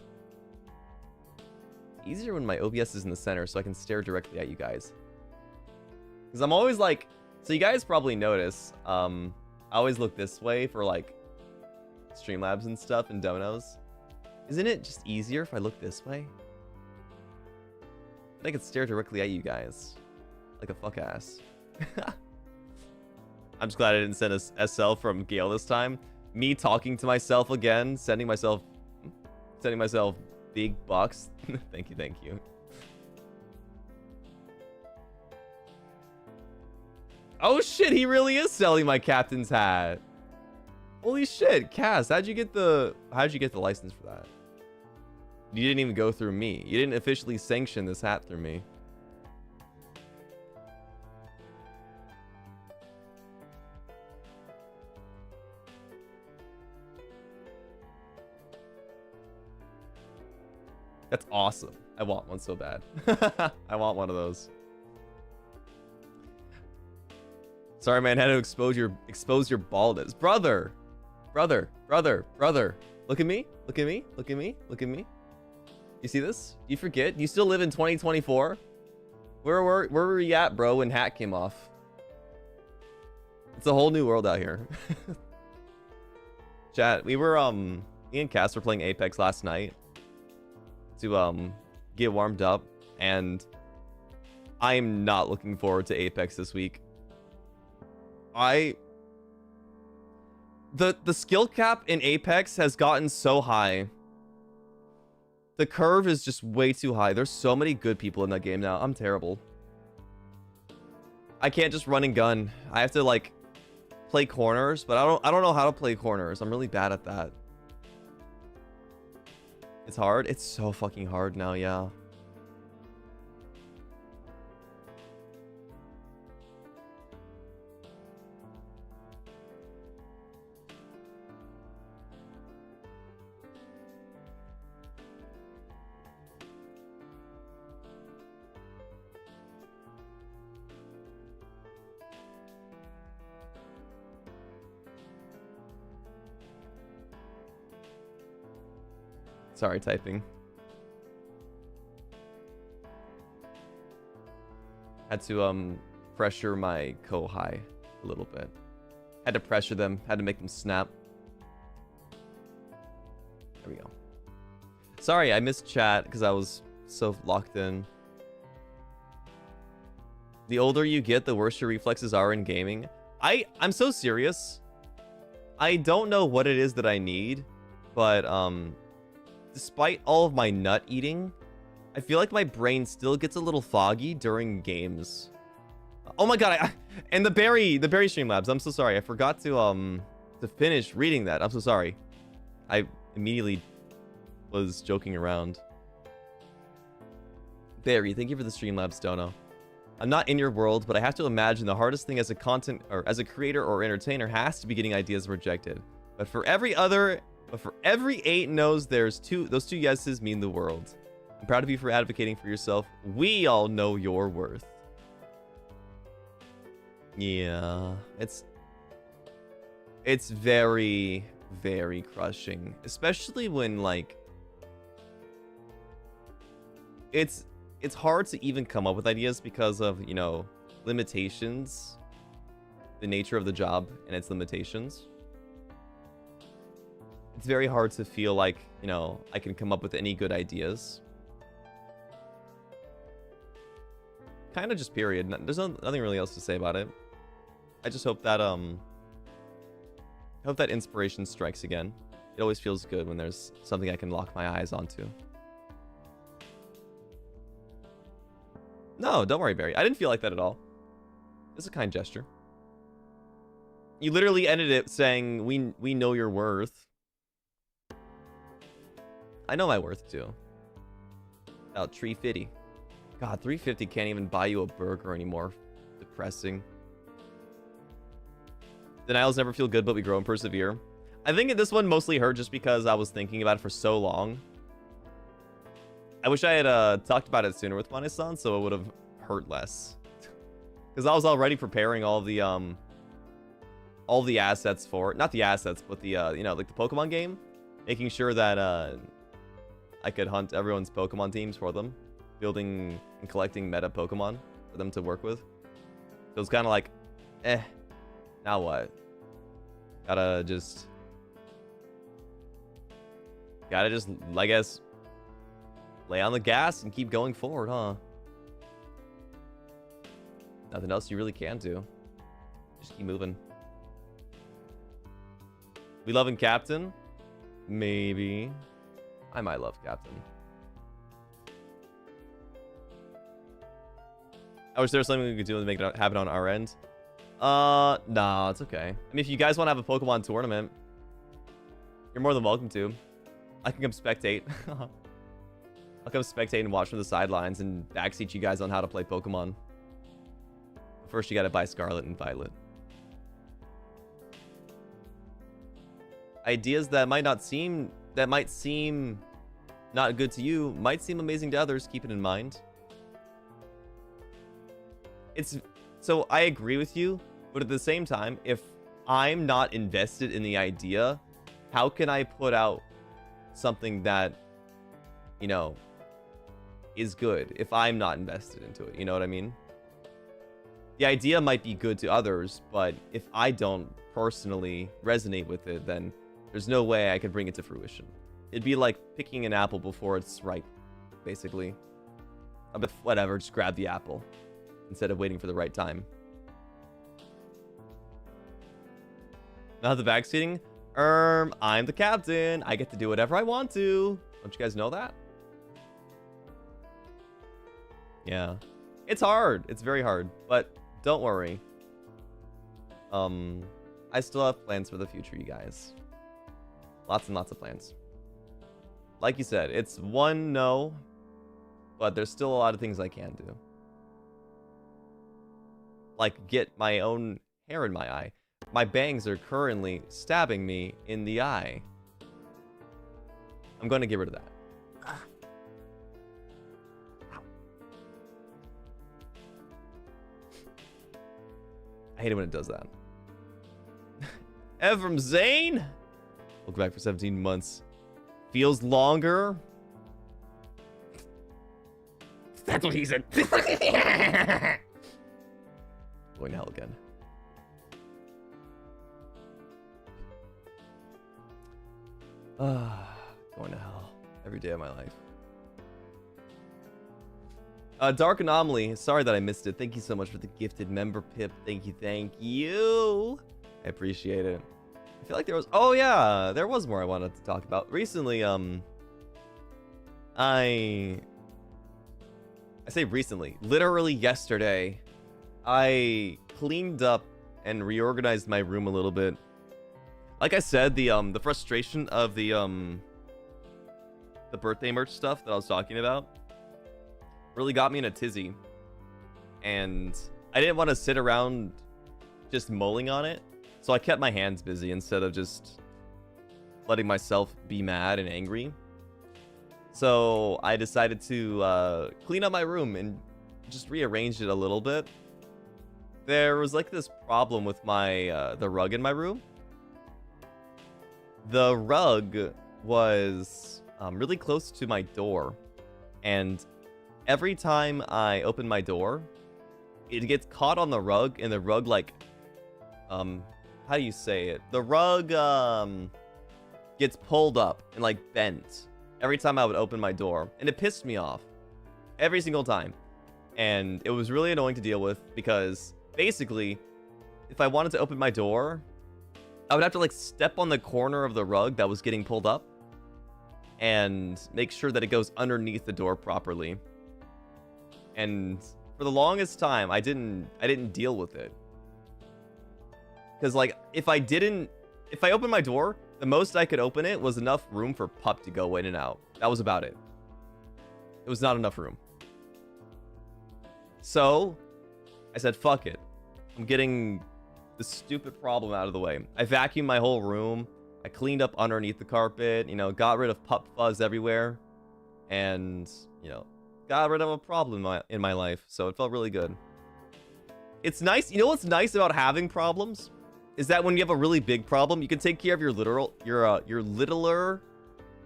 Easier when my OBS is in the center so I can stare directly at you guys. Because I'm always like, so you guys probably notice, I always look this way for like Streamlabs and stuff and donos. Isn't it just easier if I look this way? I could stare directly at you guys. Like a fuck ass. I'm just glad I didn't send a SL from Gale this time. Me talking to myself again, sending myself big bucks. Thank you. Oh shit, he really is selling my captain's hat. Holy shit, Cass, how'd you get the license for that? You didn't even go through me. You didn't officially sanction this hat through me. That's awesome. I want one so bad. I want one of those. Sorry, man. Had to expose your baldness, brother. Look at me. Look at me. You see this? You forget? You still live in 2024? Where were you at, bro, when hat came off? It's a whole new world out here. Chat, me and Cass were playing Apex last night to get warmed up, and I'm not looking forward to Apex this week. I the skill cap in Apex has gotten so high. The curve is just way too high. There's so many good people in that game now. I'm terrible. I can't just run and gun. I have to like play corners, but I don't know how to play corners. I'm really bad at that. It's hard. It's so fucking hard now, yeah. Sorry, typing. Had to pressure my co-high a little bit. Had to pressure them, had to make them snap. There we go. Sorry, I missed chat because I was so locked in. The older you get, the worse your reflexes are in gaming. I'm so serious. I don't know what it is that I need, but despite all of my nut eating, I feel like my brain still gets a little foggy during games. Oh my god, and the berry Streamlabs. I'm so sorry. I forgot to finish reading that. I'm so sorry. I immediately was joking around. Barry, thank you for the Streamlabs, Dono. I'm not in your world, but I have to imagine the hardest thing as a content or as a creator or entertainer has to be getting ideas rejected. But for every 8 no's, those two yeses mean the world. I'm proud of you for advocating for yourself. We all know your worth. Yeah, it's very, very crushing, especially when like it's hard to even come up with ideas because of, you know, limitations, the nature of the job and its limitations. It's very hard to feel like, you know, I can come up with any good ideas. Kind of just period. There's nothing really else to say about it. I just hope that inspiration strikes again. It always feels good when there's something I can lock my eyes onto. No, don't worry, Barry. I didn't feel like that at all. It's a kind gesture. You literally ended it saying, we know your worth. I know my worth too. About 350. God, 350 can't even buy you a burger anymore. Depressing. Denials never feel good, but we grow and persevere. I think this one mostly hurt just because I was thinking about it for so long. I wish I had talked about it sooner with my son, so it would have hurt less. Because I was already preparing all the assets for it. Not the assets, but the you know, like the Pokemon game, making sure that I could hunt everyone's Pokemon teams for them, building and collecting meta Pokemon for them to work with. So it was kind of like, now what? Gotta just, I guess, lay on the gas and keep going forward, huh? Nothing else you really can do. Just keep moving. We loving Captain? Maybe. I might love Captain. I wish there was something we could do to make it happen on our end. Nah, it's okay. I mean, if you guys want to have a Pokemon tournament, you're more than welcome to. I can come spectate. I'll come spectate and watch from the sidelines and backseat you guys on how to play Pokemon. But first, you gotta buy Scarlet and Violet. Ideas that might seem not good to you might seem amazing to others. Keep it in mind. So I agree with you, but at the same time, if I'm not invested in the idea, how can I put out something that, you know, is good if I'm not invested into it? You know what I mean? The idea might be good to others, but if I don't personally resonate with it, then there's no way I could bring it to fruition. It'd be like picking an apple before it's ripe, basically. But whatever, just grab the apple instead of waiting for the right time. Not the backseating? I'm the captain. I get to do whatever I want to. Don't you guys know that? Yeah. It's hard. It's very hard. But don't worry. I still have plans for the future, you guys. Lots and lots of plans. Like you said, it's one no, but there's still a lot of things I can do. Like get my own hair in my eye. My bangs are currently stabbing me in the eye. I'm going to get rid of that. I hate it when it does that. Ev from Zane? Welcome back for 17 months. Feels longer. That's what he said. Going to hell again. Going to hell every day of my life. Dark Anomaly. Sorry that I missed it. Thank you so much for the gifted member pip. Thank you. Thank you. I appreciate it. I feel like there was... Oh, yeah. There was more I wanted to talk about. Recently, I say recently. Literally yesterday, I cleaned up and reorganized my room a little bit. Like I said, the frustration of the birthday merch stuff that I was talking about really got me in a tizzy. And I didn't want to sit around just mulling on it. So I kept my hands busy instead of just letting myself be mad and angry. So I decided to clean up my room and just rearrange it a little bit. There was like this problem with my the rug in my room. The rug was really close to my door, and every time I open my door, it gets caught on the rug, and the rug like how do you say it? The rug gets pulled up and like bent every time I would open my door, and it pissed me off every single time. And it was really annoying to deal with because basically, if I wanted to open my door, I would have to like step on the corner of the rug that was getting pulled up and make sure that it goes underneath the door properly. And for the longest time, I didn't deal with it. Because like if I opened my door, the most I could open it was enough room for Pup to go in and out. That was about it. It was not enough room. So I said, fuck it. I'm getting the stupid problem out of the way. I vacuumed my whole room. I cleaned up underneath the carpet, you know, got rid of pup fuzz everywhere, and, you know, got rid of a problem in my life. So it felt really good. It's nice. You know what's nice about having problems is that when you have a really big problem, you can take care of your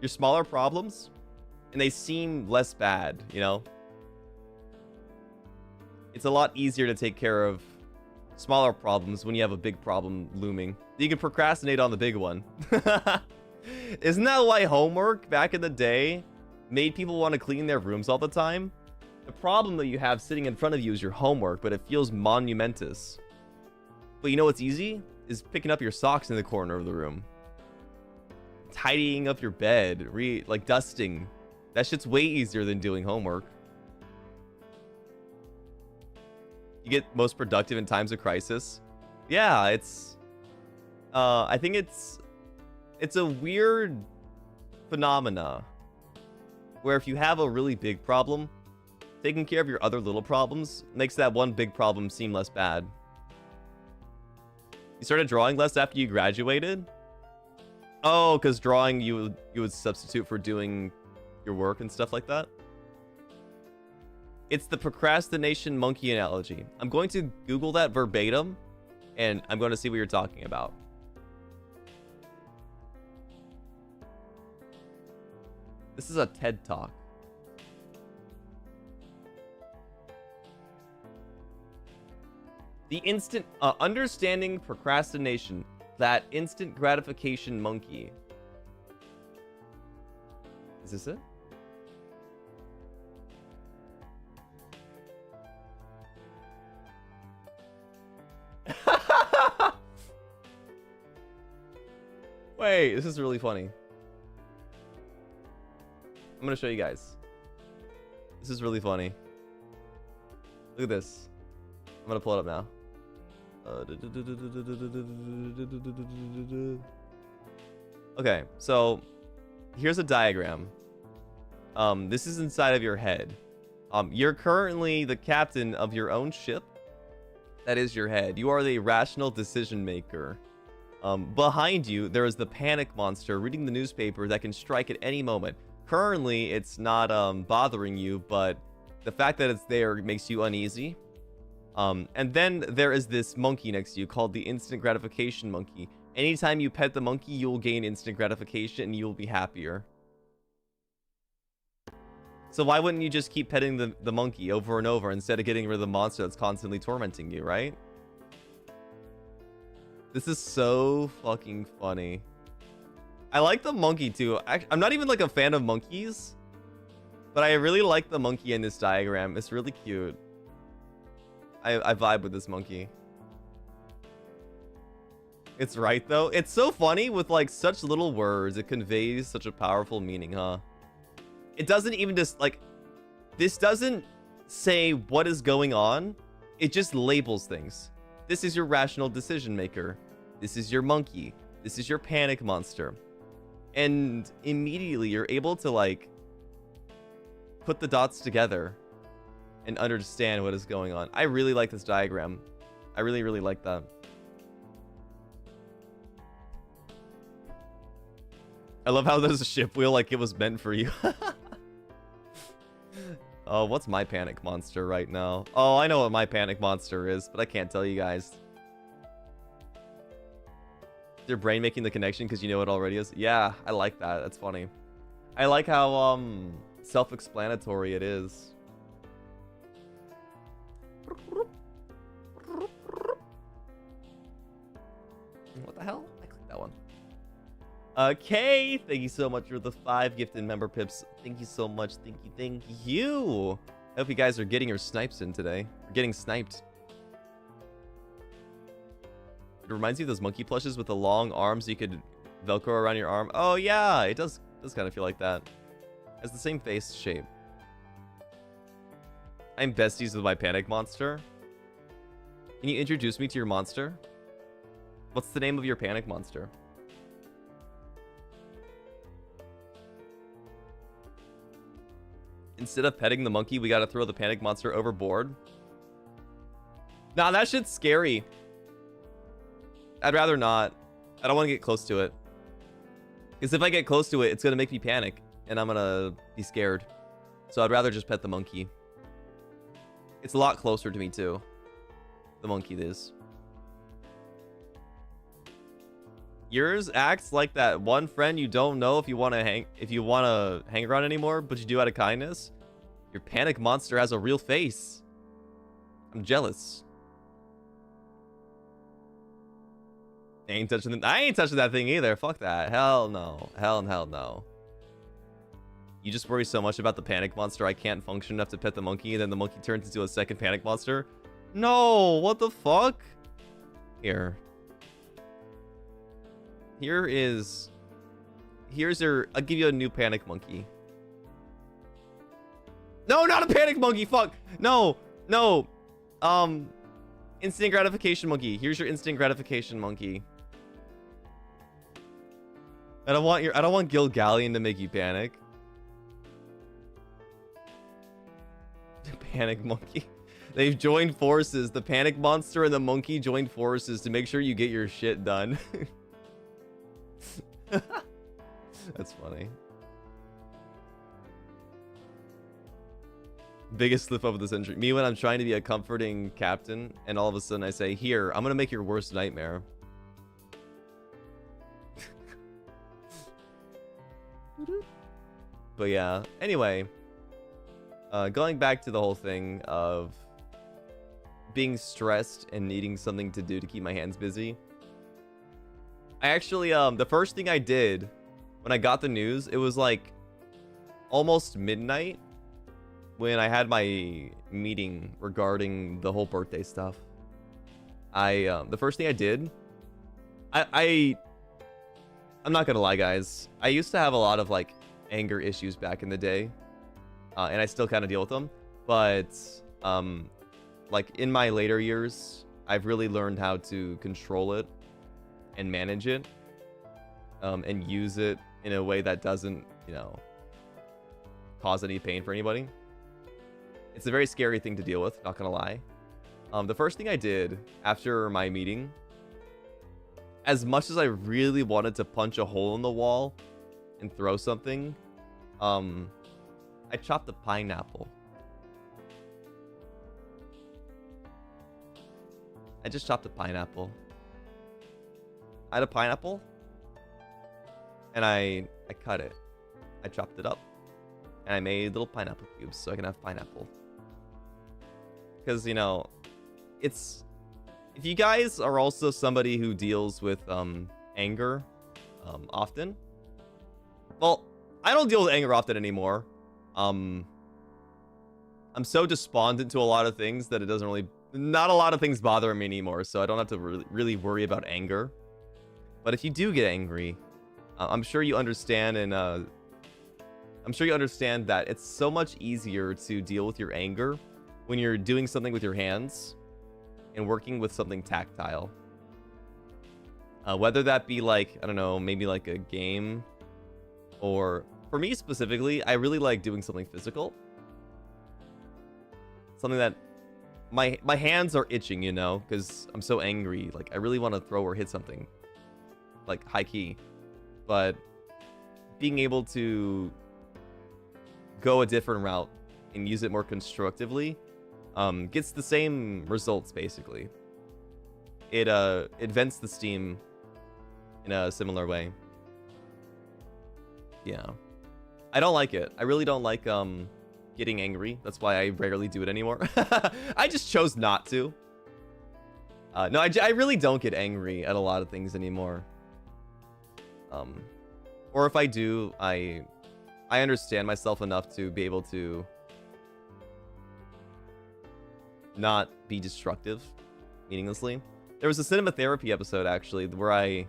smaller problems, and they seem less bad, you know? It's a lot easier to take care of smaller problems when you have a big problem looming. You can procrastinate on the big one. Isn't that why homework back in the day made people want to clean their rooms all the time? The problem that you have sitting in front of you is your homework, but it feels monumentous. But you know what's easy? Is picking up your socks in the corner of the room. Tidying up your bed, like dusting. That shit's way easier than doing homework. You get most productive in times of crisis. Yeah, it's I think it's a weird phenomena where if you have a really big problem, taking care of your other little problems makes that one big problem seem less bad. You started drawing less after you graduated? Oh, because drawing you would substitute for doing your work and stuff like that? It's the procrastination monkey analogy. I'm going to Google that verbatim, and I'm going to see what you're talking about. This is a TED Talk. The instant... understanding procrastination. That instant gratification monkey. Is this it? Wait, this is really funny. I'm gonna show you guys. This is really funny. Look at this. I'm gonna pull it up now. Okay, so here's a diagram. This is inside of your head. You're currently the captain of your own ship. That is your head. You are the rational decision maker. Behind you, there is the panic monster reading the newspaper that can strike at any moment. Currently, it's not bothering you, but the fact that it's there makes you uneasy. And then there is this monkey next to you called the instant gratification monkey. Anytime you pet the monkey, you will gain instant gratification and you will be happier. So why wouldn't you just keep petting the monkey over and over instead of getting rid of the monster that's constantly tormenting you, right? This is so fucking funny. I like the monkey too. I'm not even like a fan of monkeys, but I really like the monkey in this diagram. It's really cute. I vibe with this monkey. It's right though. It's so funny with like such little words. It conveys such a powerful meaning, huh? It doesn't even just like, this doesn't say what is going on. It just labels things. This is your rational decision maker. This is your monkey. This is your panic monster. And immediately you're able to like put the dots together and understand what is going on. I really like this diagram. I really, really like that. I love how there's a ship wheel like it was meant for you. Oh, what's my panic monster right now? Oh, I know what my panic monster is, but I can't tell you guys. Is your brain making the connection because you know it already is? Yeah, I like that. That's funny. I like how self-explanatory it is. What the hell? I clicked that one. Okay, thank you so much for the 5 gifted member pips. Thank you so much. Thank you, thank you. I hope you guys are getting your snipes in today. Or getting sniped. It reminds you of those monkey plushes with the long arms you could Velcro around your arm. Oh yeah, it does kind of feel like that. It has the same face shape. I'm besties with my panic monster. Can you introduce me to your monster? What's the name of your panic monster? Instead of petting the monkey, we gotta throw the panic monster overboard. Nah, that shit's scary. I'd rather not. I don't want to get close to it. Because if I get close to it, it's gonna make me panic. And I'm gonna be scared. So I'd rather just pet the monkey. It's a lot closer to me too. The monkey is. Yours acts like that one friend you don't know if you want to hang around anymore, but you do out of kindness. Your panic monster has a real face. I'm jealous. I ain't touching that thing either. Fuck that. Hell no. Hell no. You just worry so much about the panic monster I can't function enough to pet the monkey, and then the monkey turns into a second panic monster. No, what the fuck? Here. Here's your, I'll give you a new panic monkey. No, not a panic monkey, fuck. No. Instant gratification monkey. Here's your instant gratification monkey. I don't want Galleon to make you panic. Panic monkey. They've joined forces. The panic monster and the monkey joined forces to make sure you get your shit done. That's funny. Biggest slip up of the century. Me when I'm trying to be a comforting captain and all of a sudden I say, here, I'm gonna make your worst nightmare. But yeah, anyway, going back to the whole thing of being stressed and needing something to do to keep my hands busy. I actually, the first thing I did when I got the news, it was like almost midnight when I had my meeting regarding the whole birthday stuff. The first thing I did, I I'm not gonna lie, guys. I used to have a lot of like anger issues back in the day, and I still kind of deal with them. But like in my later years, I've really learned how to control it and manage it, and use it in a way that doesn't, you know, cause any pain for anybody. It's a very scary thing to deal with, not gonna lie. The first thing I did after my meeting, as much as I really wanted to punch a hole in the wall and throw something, I chopped a pineapple. I just chopped a pineapple. I had a pineapple, and I cut it. I chopped it up, and I made little pineapple cubes so I can have pineapple. Because, you know, it's... If you guys are also somebody who deals with anger often... Well, I don't deal with anger often anymore. I'm so despondent to a lot of things that it doesn't really... Not a lot of things bother me anymore, so I don't have to really worry about anger. But if you do get angry, I'm sure you understand, and I'm sure you understand that it's so much easier to deal with your anger when you're doing something with your hands and working with something tactile. Whether that be like, I don't know, maybe like a game, or for me specifically, I really like doing something physical. Something that my hands are itching, you know, because I'm so angry. Like, I really want to throw or hit something, like high key. But being able to go a different route and use it more constructively gets the same results, basically. It vents the steam in a similar way. Yeah. I don't like it. I really don't like getting angry. That's why I rarely do it anymore. I just chose not to. No, I really don't get angry at a lot of things anymore. Or if I do, I understand myself enough to be able to not be destructive meaninglessly. There was a cinema therapy episode actually where I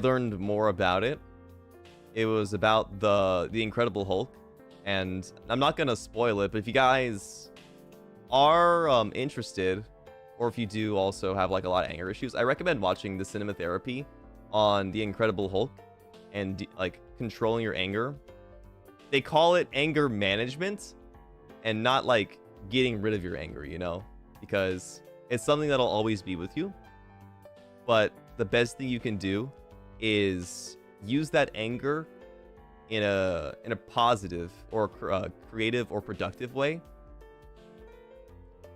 learned more about it. It was about the Incredible Hulk, and I'm not gonna spoil it, but if you guys are interested, or if you do also have like a lot of anger issues, I recommend watching the cinema therapy on the Incredible Hulk and like controlling your anger. They call it anger management and not like getting rid of your anger, you know, because it's something that'll always be with you. But the best thing you can do is use that anger in a positive or creative or productive way,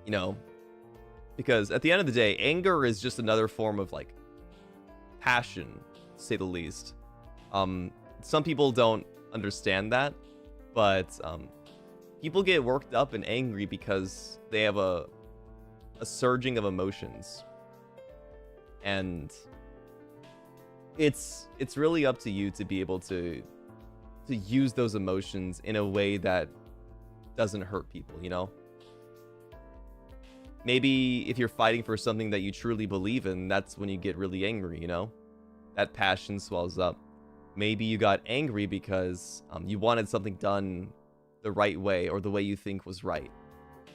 you know, because at the end of the day, anger is just another form of like passion, to say the least. Some people don't understand that, but people get worked up and angry because they have a surging of emotions, and it's really up to you to be able to use those emotions in a way that doesn't hurt people, you know? Maybe if you're fighting for something that you truly believe in, that's when you get really angry, you know? That passion swells up. Maybe you got angry because you wanted something done the right way, or the way you think was right.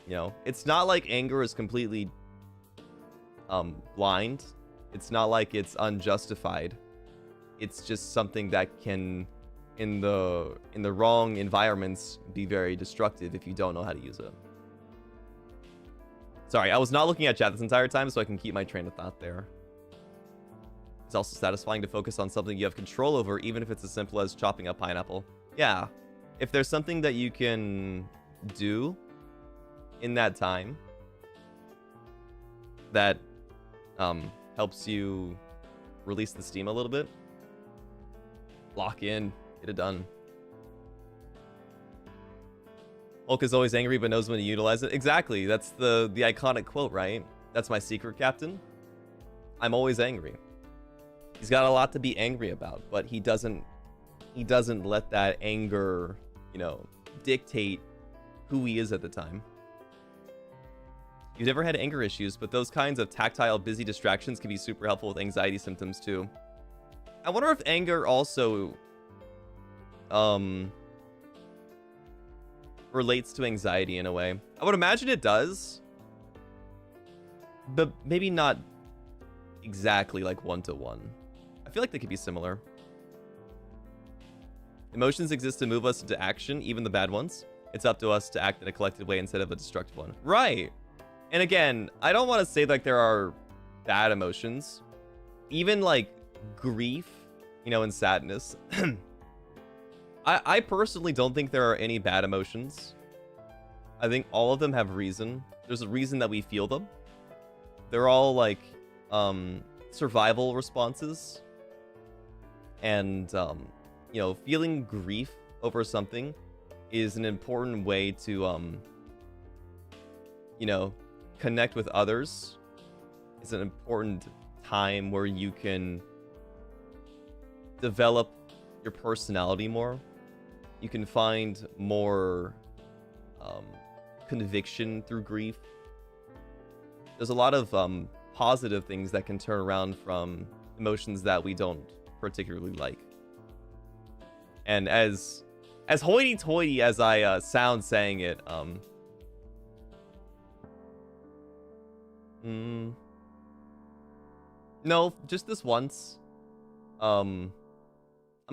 You know, it's not like anger is completely blind. It's not like it's unjustified. It's just something that can, in the wrong environments, be very destructive if you don't know how to use it. Sorry, I was not looking at chat this entire time, so I can keep my train of thought there. It's also satisfying to focus on something you have control over, even if it's as simple as chopping a pineapple. Yeah, if there's something that you can do in that time that helps you release the steam a little bit, lock in, get it done. Hulk is always angry but knows when to utilize it. Exactly, that's the iconic quote, right? That's my secret, Captain. I'm always angry. He's got a lot to be angry about, but he doesn't let that anger, you know, dictate who he is at the time. You've never had anger issues, but those kinds of tactile, busy distractions can be super helpful with anxiety symptoms too. I wonder if anger also relates to anxiety in a way. I would imagine it does, but maybe not exactly like one-to-one. I feel like they could be similar. Emotions exist to move us into action, even the bad ones. It's up to us to act in a collected way instead of a destructive one. Right. And again, I don't want to say like there are bad emotions. Even like grief, you know, and sadness. I personally don't think there are any bad emotions. I think all of them have reason. There's a reason that we feel them. They're all like survival responses. And you know, feeling grief over something is an important way to you know, connect with others. It's an important time where you can develop your personality more. You can find more conviction through grief. There's a lot of positive things that can turn around from emotions that we don't particularly like. And as hoity-toity as I sound saying it, no, just this once. I'm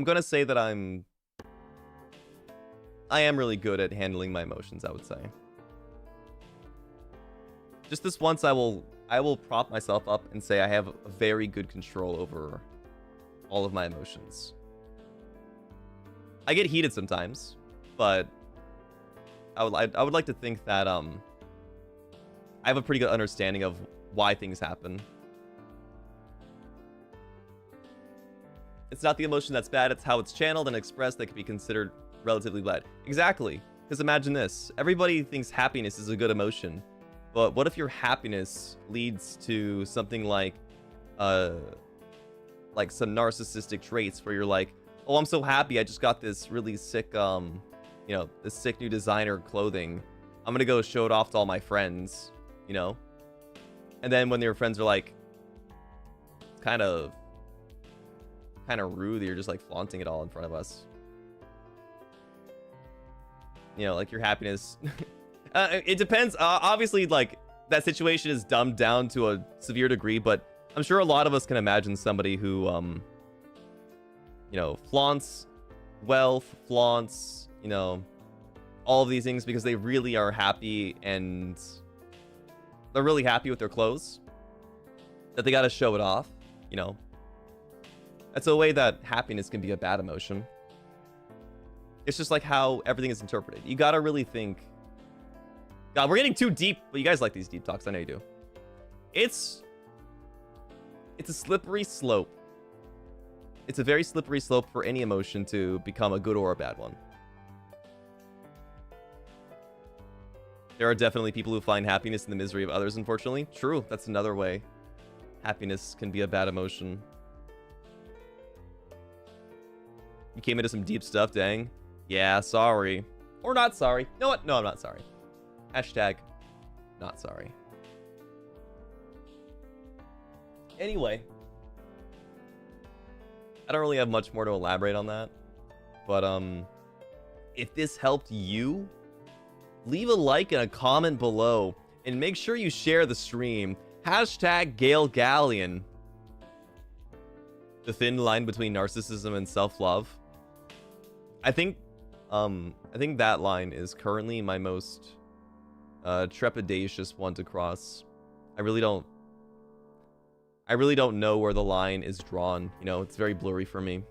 gonna say that I am really good at handling my emotions, I would say. Just this once, I will prop myself up and say I have a very good control over all of my emotions. I get heated sometimes, but I would like to think that I have a pretty good understanding of why things happen. It's not the emotion that's bad, it's how it's channeled and expressed that can be considered relatively bad. Exactly. Because imagine this. Everybody thinks happiness is a good emotion. But what if your happiness leads to something like some narcissistic traits where you're like, oh, I'm so happy, I just got this really sick, you know, this sick new designer clothing. I'm gonna go show it off to all my friends, you know? And then when your friends are like, kind of rude that you're just like flaunting it all in front of us. You know, like your happiness. It depends. Obviously, like that situation is dumbed down to a severe degree, but I'm sure a lot of us can imagine somebody who, you know, flaunts wealth, flaunts, you know, all of these things because they really are happy and they're really happy with their clothes. That they got to show it off, you know. That's a way that happiness can be a bad emotion. It's just like how everything is interpreted. You gotta really think. God, we're getting too deep, but you guys like these deep talks. I know you do. It's a slippery slope. It's a very slippery slope for any emotion to become a good or a bad one. There are definitely people who find happiness in the misery of others, unfortunately. True, that's another way. Happiness can be a bad emotion. You came into some deep stuff, dang. Yeah, sorry. Or not sorry. You know what? No, I'm not sorry. Hashtag not sorry. Anyway. I don't really have much more to elaborate on that. But, if this helped you, leave a like and a comment below. And make sure you share the stream. Hashtag Gale Galleon. The thin line between narcissism and self-love. I think that line is currently my most trepidatious one to cross. I really don't know where the line is drawn. You know, it's very blurry for me.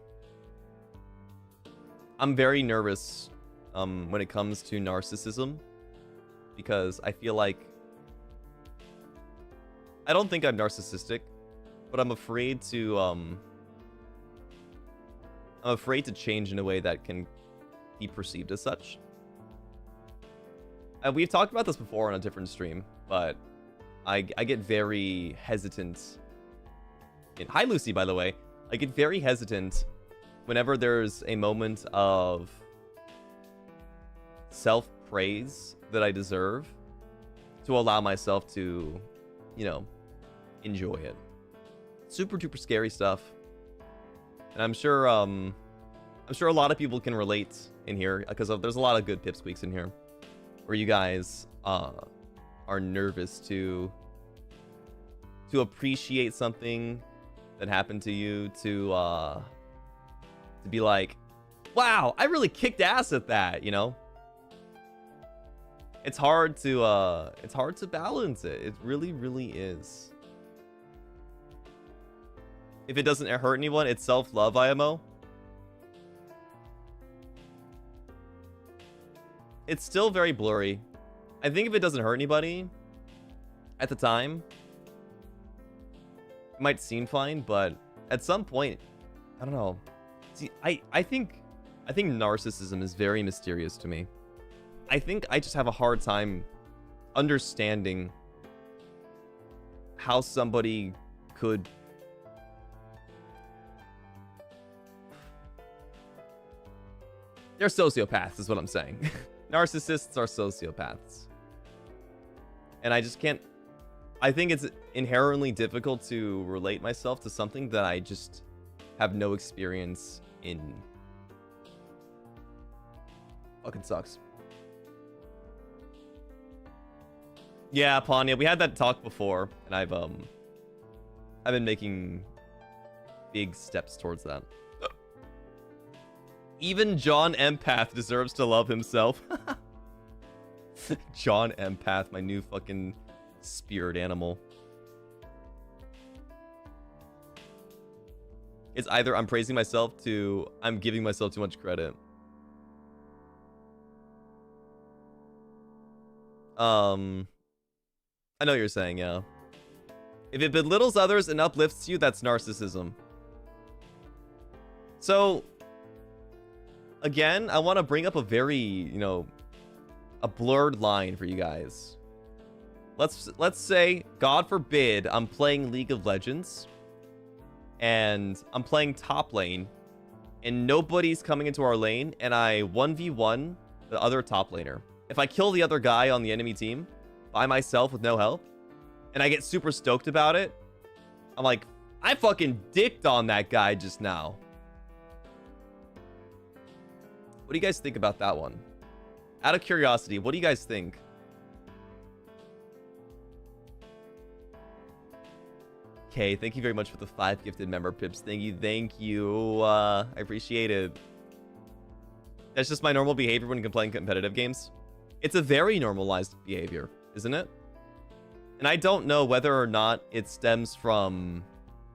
I'm very nervous when it comes to narcissism because I feel like I don't think I'm narcissistic, but I'm afraid to change in a way that can be perceived as such. And we've talked about this before on a different stream, but I get very hesitant. Hi, Lucy, by the way. I get very hesitant whenever there's a moment of self-praise that I deserve to allow myself to, you know, enjoy it. Super duper scary stuff. And I'm sure a lot of people can relate in here because there's a lot of good pipsqueaks in here where you guys are nervous to appreciate something that happened to you, to be like, wow, I really kicked ass at that, you know? It's hard to balance it. It really, really is. If it doesn't hurt anyone, it's self-love, IMO. It's still very blurry. I think if it doesn't hurt anybody at the time, it might seem fine, but at some point, I don't know. See, I think narcissism is very mysterious to me. I think I just have a hard time understanding how somebody could they're sociopaths is what I'm saying. Narcissists are sociopaths. And I just can't... I think it's inherently difficult to relate myself to something that I just have no experience in. Fucking sucks. Yeah, Panya, we had that talk before, and I've been making big steps towards that. Even John Empath deserves to love himself. John Empath, my new fucking spirit animal. It's either I'm praising myself to I'm giving myself too much credit. I know what you're saying, yeah. If it belittles others and uplifts you, that's narcissism. So again, I want to bring up a very, you know, a blurred line for you guys. Let's say, God forbid, I'm playing League of Legends and I'm playing top lane and nobody's coming into our lane and I 1v1 the other top laner. If I kill the other guy on the enemy team by myself with no help and I get super stoked about it, I'm like, I fucking dicked on that guy just now. What do you guys think about that one? Out of curiosity, what do you guys think? Okay, thank you very much for the 5 gifted member pips. Thank you. I appreciate it. That's just my normal behavior when playing competitive games. It's a very normalized behavior, isn't it? And I don't know whether or not it stems from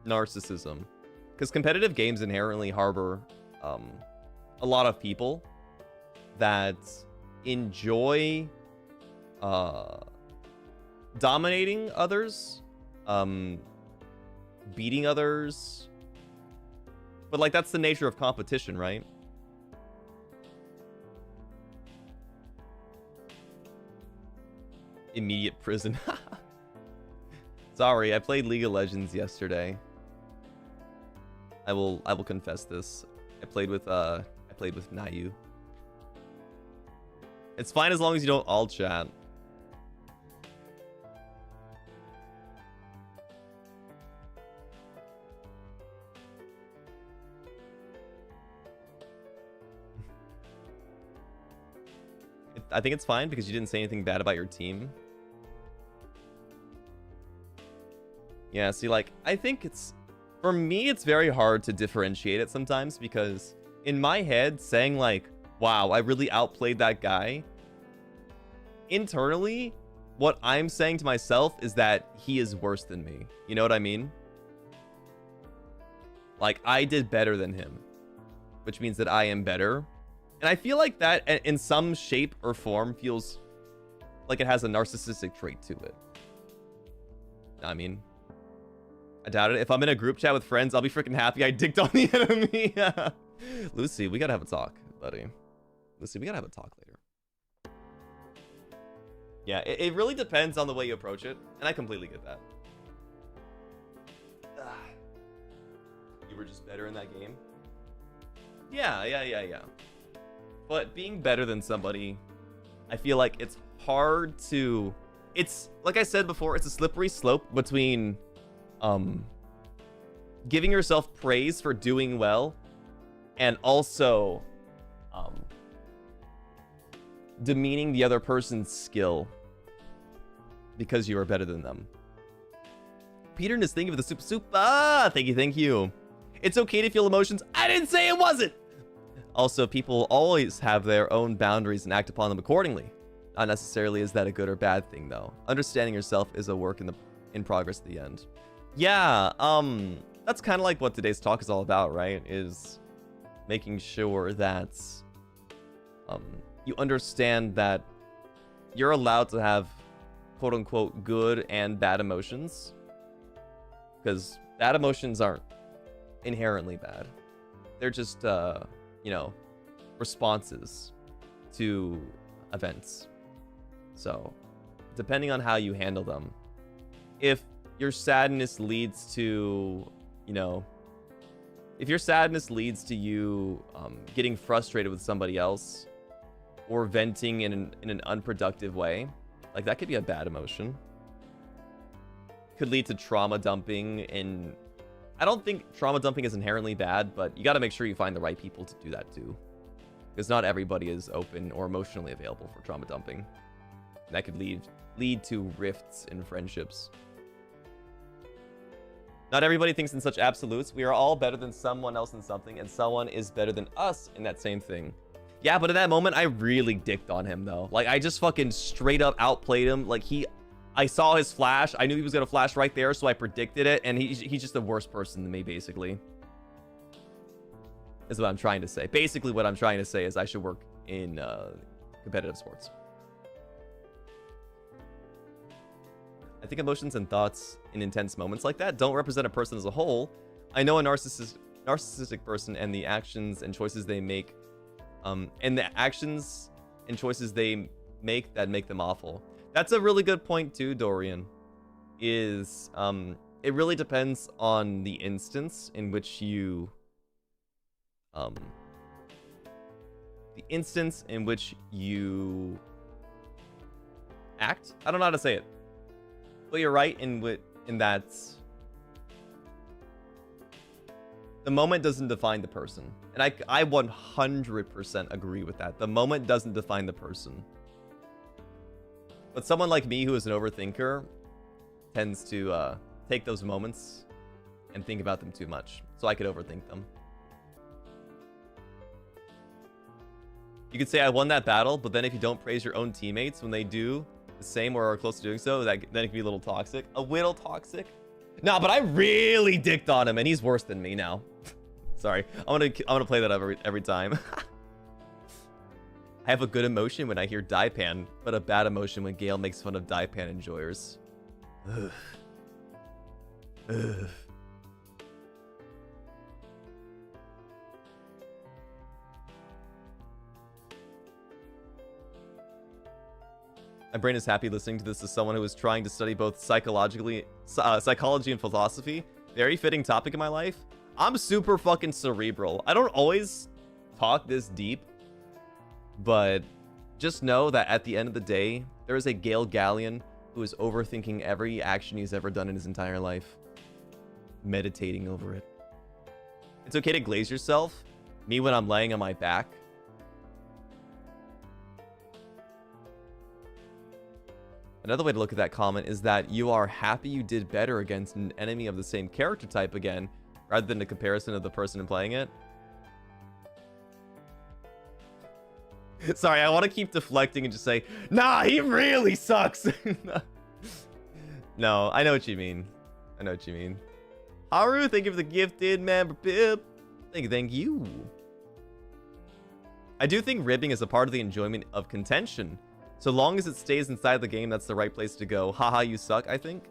narcissism. Because competitive games inherently harbor a lot of people that enjoy dominating others, beating others, but like that's the nature of competition, right? Immediate prison. Sorry, I played League of Legends yesterday. I will confess this. I played with Nayu. It's fine as long as you don't all chat. I think it's fine because you didn't say anything bad about your team. Yeah, see, like, I think it's... For me, it's very hard to differentiate it sometimes because in my head, saying like, wow, I really outplayed that guy, internally, what I'm saying to myself is that he is worse than me. You know what I mean? Like, I did better than him, which means that I am better. And I feel like that in some shape or form feels like it has a narcissistic trait to it. I mean, I doubt it. If I'm in a group chat with friends, I'll be freaking happy I dicked on the enemy. Lucy, we gotta have a talk, buddy. Lucy, we gotta have a talk later. Yeah, it really depends on the way you approach it, and I completely get that. You were just better in that game? Yeah. But being better than somebody, I feel like it's hard to... It's, like I said before, it's a slippery slope between giving yourself praise for doing well, and also demeaning the other person's skill because you are better than them. Peter is thinking of the soup. Ah, thank you. It's okay to feel emotions. I didn't say it wasn't. Also, people always have their own boundaries and act upon them accordingly. Not necessarily is that a good or bad thing, though. Understanding yourself is a work in progress at the end. Yeah, that's kind of like what today's talk is all about, right? Is making sure that you understand that you're allowed to have quote-unquote good and bad emotions, because bad emotions aren't inherently bad. They're just you know, responses to events. So depending on how you handle them, if your sadness leads to, you know, if your sadness leads to you getting frustrated with somebody else or venting in an unproductive way, like that could be a bad emotion. Could lead to trauma dumping, and I don't think trauma dumping is inherently bad, but you got to make sure you find the right people to do that too, because not everybody is open or emotionally available for trauma dumping. And that could lead to rifts in friendships. Not everybody thinks in such absolutes. We are all better than someone else in something, and someone is better than us in that same thing. Yeah, but in that moment, I really dicked on him, though. Like, I just fucking straight up outplayed him. Like, I saw his flash. I knew he was going to flash right there, so I predicted it, and he's just a worse person than me, basically. Is what I'm trying to say. Basically, what I'm trying to say is I should work in competitive sports. I think emotions and thoughts in intense moments like that don't represent a person as a whole. I know a narcissistic person and the actions and choices they make, that make them awful. That's a really good point too, Dorian. Is it really depends on the instance in which you act. I don't know how to say it. But you're right in that the moment doesn't define the person. And I 100% agree with that. The moment doesn't define the person. But someone like me who is an overthinker tends to take those moments and think about them too much. So I could overthink them. You could say I won that battle, but then if you don't praise your own teammates when they do the same or are close to doing so, then it can be a little toxic. A little toxic? Nah, but I really dicked on him, and he's worse than me now. Sorry, I'm gonna play that every time. I have a good emotion when I hear Daipan, but a bad emotion when Gale makes fun of Daipan enjoyers. Ugh. Ugh. My brain is happy listening to this as someone who is trying to study both psychology and philosophy. Very fitting topic in my life. I'm super fucking cerebral. I don't always talk this deep, but just know that at the end of the day, there is a Gale Galleon who is overthinking every action he's ever done in his entire life. Meditating over it. It's okay to glaze yourself. Me when I'm laying on my back. Another way to look at that comment is that you are happy you did better against an enemy of the same character type again, rather than a comparison of the person playing it. Sorry, I want to keep deflecting and just say, nah, he really sucks. No, I know what you mean. I know what you mean. Haru, thank you for the gifted member pip. Thank you. I do think ribbing is a part of the enjoyment of contention. So long as it stays inside the game, that's the right place to go. Haha, you suck, I think.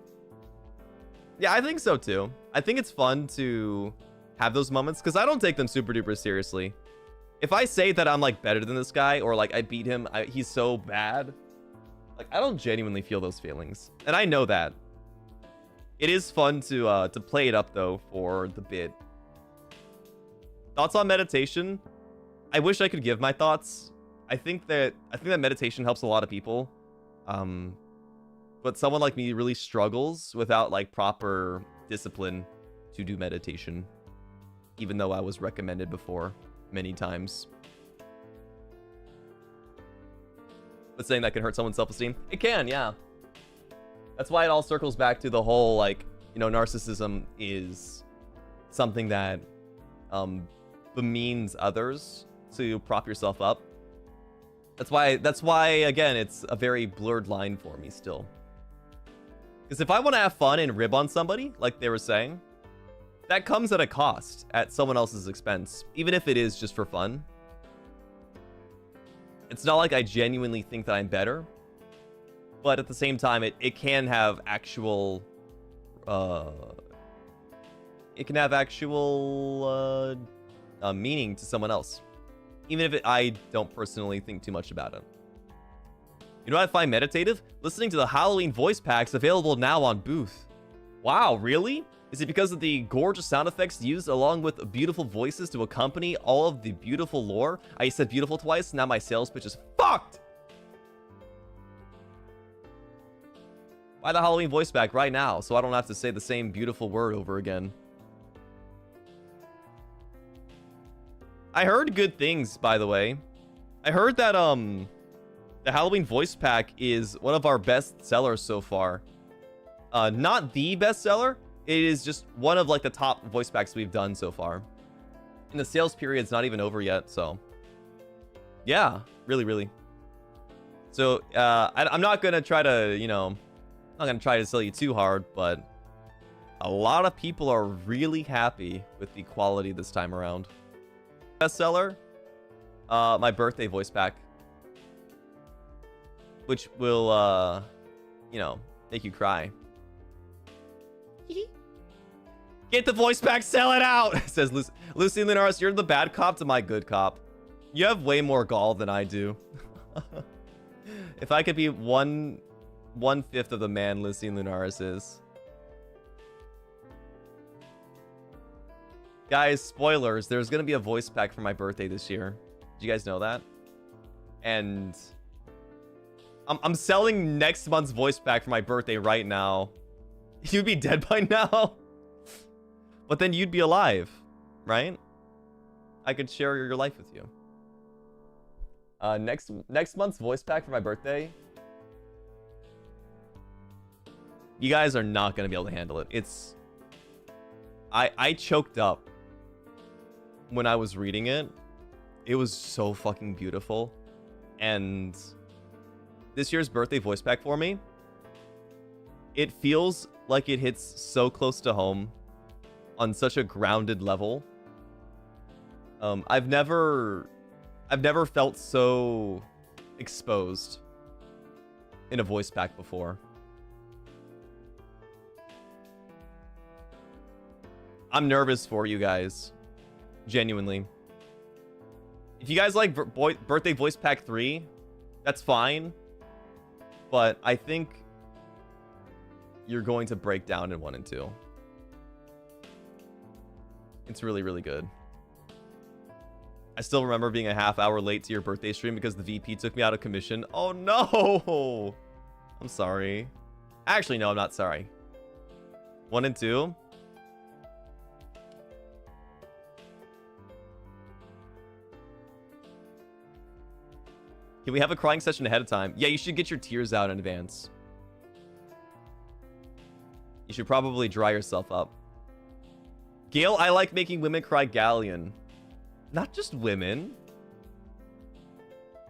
Yeah, I think so too. I think it's fun to have those moments because I don't take them super duper seriously. If I say that I'm like better than this guy or like I beat him, he's so bad, like I don't genuinely feel those feelings. And I know that. It is fun to play it up though for the bit. Thoughts on meditation? I wish I could give my thoughts. I think that meditation helps a lot of people. But someone like me really struggles without like proper discipline to do meditation, even though I was recommended before many times. But saying that can hurt someone's self-esteem? It can, yeah. That's why it all circles back to the whole, like, you know, narcissism is something that bemeans others to prop yourself up. That's why again, it's a very blurred line for me still. Because if I want to have fun and rib on somebody, like they were saying, that comes at a cost, at someone else's expense, even if it is just for fun. It's not like I genuinely think that I'm better, but at the same time, it can have actual, meaning to someone else, even if I don't personally think too much about it. You know what I find meditative? Listening to the Halloween voice packs available now on Booth. Wow, really? Is it because of the gorgeous sound effects used along with beautiful voices to accompany all of the beautiful lore? I said beautiful twice, now my sales pitch is fucked! Buy the Halloween voice pack right now, so I don't have to say the same beautiful word over again. I heard good things, by the way. I heard that, the Halloween voice pack is one of our best sellers so far. Not the best seller. It is just one of like the top voice packs we've done so far. And the sales period's not even over yet, so yeah, really. So I'm not gonna try to, you know, not gonna try to sell you too hard, but a lot of people are really happy with the quality this time around. Best seller, my birthday voice pack, which will you know, make you cry. Get the voice pack, sell it out, says Lucy Linares. You're the bad cop to my good cop. You have way more gall than I do. If I could be one-fifth of the man Lucy Linares is. Guys, spoilers, there's gonna be a voice pack for my birthday this year. Did you guys know that? And I'm selling next month's voice pack for my birthday right now. You'd be dead by now. But then you'd be alive, right? I could share your life with you. Next month's voice pack for my birthday. You guys are not gonna be able to handle it. It's I choked up when I was reading it. It was so fucking beautiful. And this year's birthday voice pack for me, it feels like it hits so close to home on such a grounded level. I've never felt so exposed in a voice pack before. I'm nervous for you guys, genuinely. If you guys like birthday voice pack 3, that's fine, but I think you're going to break down in 1 and 2. It's really good. I still remember being a half hour late to your birthday stream because the VP took me out of commission. Oh no! I'm sorry. Actually, no, I'm not sorry. 1 and 2? Can we have a crying session ahead of time? Yeah, you should get your tears out in advance. You should probably dry yourself up. Gale, I like making women cry Galleon. Not just women.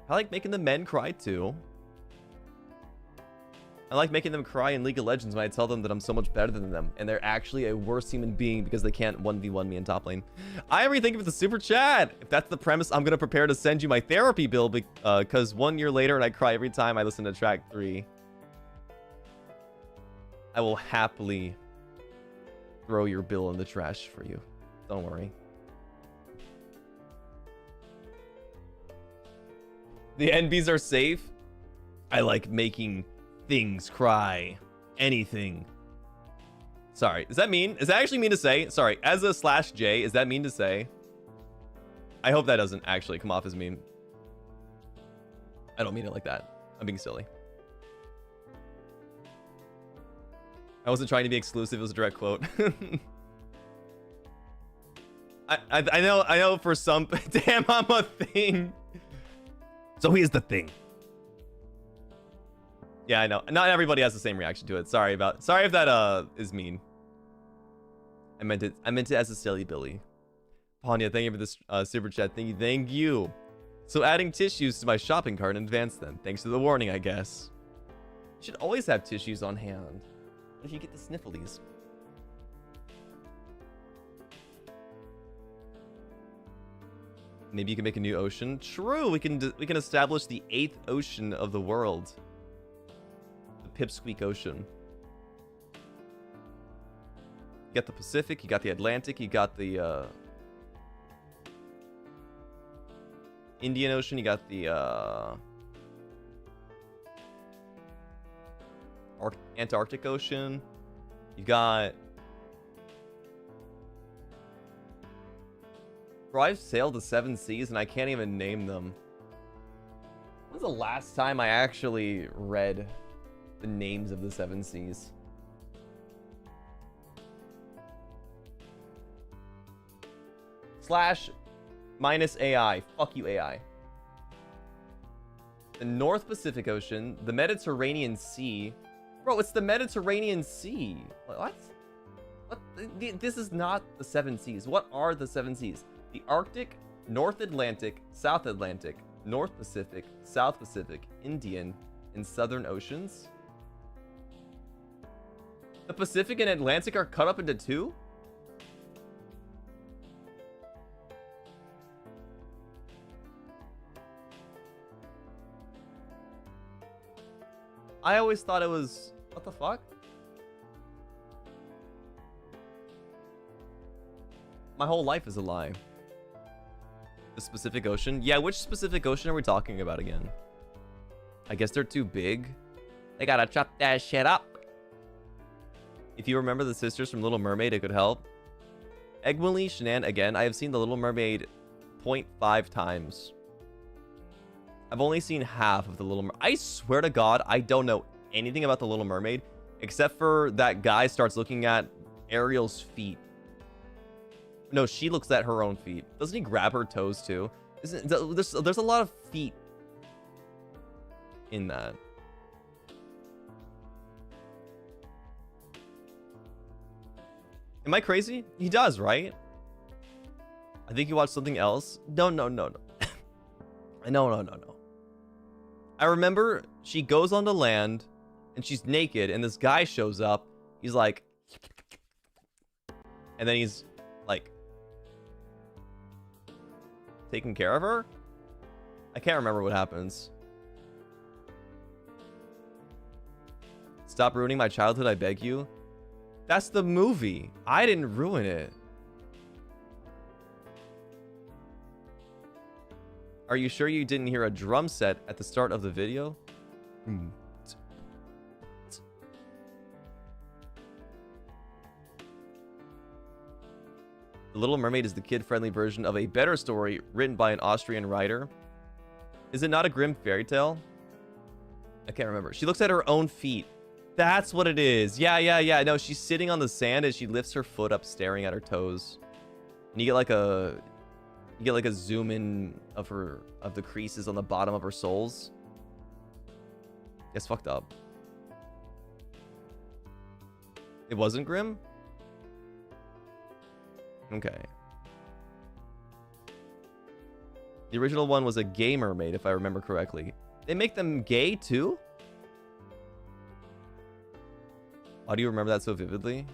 I like making the men cry too. I like making them cry in League of Legends when I tell them that I'm so much better than them and they're actually a worse human being because they can't 1v1 me in top lane. I am rethinking with the super chat. If that's the premise, I'm gonna prepare to send you my therapy bill because 1 year later and I cry every time I listen to track 3. I will happily throw your bill in the trash for you. Don't worry. The NBs are safe. I like making things cry. Anything. Sorry. Does that mean? Does that actually mean to say? Sorry. As a /J, is that mean to say? I hope that doesn't actually come off as mean. I don't mean it like that. I'm being silly. I wasn't trying to be exclusive. It was a direct quote. I know for some. Damn, I'm a thing. So here's the thing. Yeah, I know. Not everybody has the same reaction to it. Sorry if that is mean. I meant it as a silly Billy. Panya, thank you for this super chat. Thank you. So adding tissues to my shopping cart in advance then. Thanks for the warning, I guess. You should always have tissues on hand. What if you get the snifflies? Maybe you can make a new ocean. True, we can establish the 8th ocean of the world. The Pipsqueak Ocean. You got the Pacific, you got the Atlantic, you got the Indian Ocean, you got the Antarctic Ocean. You got... Bro, I've sailed the 7 seas and I can't even name them. When's the last time I actually read the names of the 7 seas? / AI. Fuck you, AI. The North Pacific Ocean, the Mediterranean Sea. Bro, it's the Mediterranean Sea. What? What? This is not the 7 seas. What are the 7 seas? The Arctic, North Atlantic, South Atlantic, North Pacific, South Pacific, Indian, and Southern Oceans. The Pacific and Atlantic are cut up into 2? I always thought it was... What the fuck? My whole life is a lie. The Pacific Ocean? Yeah, which Pacific Ocean are we talking about again? I guess they're too big. They gotta chop that shit up. If you remember the sisters from Little Mermaid, it could help. Egwili Shanann, again, I have seen The Little Mermaid 0.5 times. I've only seen half of The Little Mermaid. I swear to God, I don't know anything about The Little Mermaid, except for that guy starts looking at Ariel's feet. No, she looks at her own feet. Doesn't he grab her toes too? There's a lot of feet in that. Am I crazy? He does, right? I think you watched something else. No. No. I remember she goes onto land and she's naked and this guy shows up. He's like, and then he's like taking care of her. I can't remember what happens. Stop ruining my childhood, I beg you. That's the movie. I didn't ruin it. Are you sure you didn't hear a drum set at the start of the video? The Little Mermaid is the kid-friendly version of a better story written by an Austrian writer. Is it not a grim fairy tale? I can't remember. She looks at her own feet. That's what it is. Yeah. No, she's sitting on the sand and she lifts her foot up, staring at her toes. And you get like a zoom in of the creases on the bottom of her soles. It's fucked up. It wasn't grim? Okay. The original one was a gay mermaid, if I remember correctly. They make them gay too? Why do you remember that so vividly?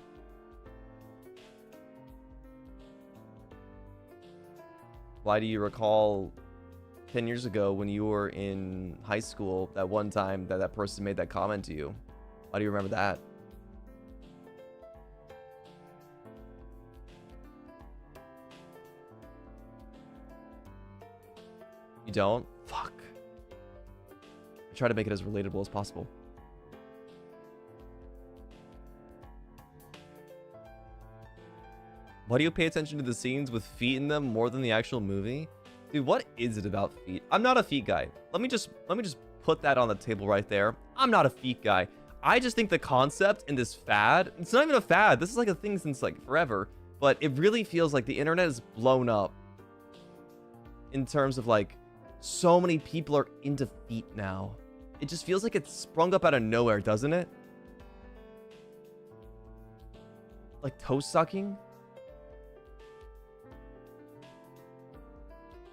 Why do you recall 10 years ago when you were in high school, that one time that person made that comment to you? Why do you remember that? You don't? Fuck. I try to make it as relatable as possible. Why do you pay attention to the scenes with feet in them more than the actual movie? Dude, what is it about feet? I'm not a feet guy. Let me just put that on the table right there. I'm not a feet guy. I just think the concept in this fad, it's not even a fad. This is like a thing since like forever. But it really feels like the internet is blown up in terms of like so many people are into feet now. It just feels like it's sprung up out of nowhere, doesn't it? Like toe sucking?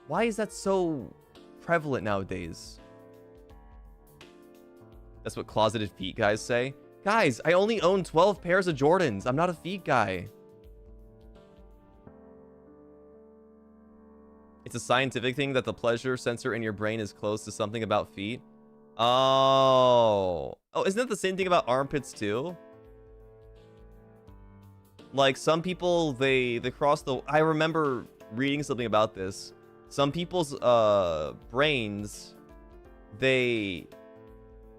Why is that so prevalent nowadays? That's what closeted feet guys say. Guys, I only own 12 pairs of Jordans. I'm not a feet guy. It's a scientific thing that the pleasure sensor in your brain is close to something about feet. Oh, isn't that the same thing about armpits too? Like some people, they cross the... I remember reading something about this. Some people's brains, there's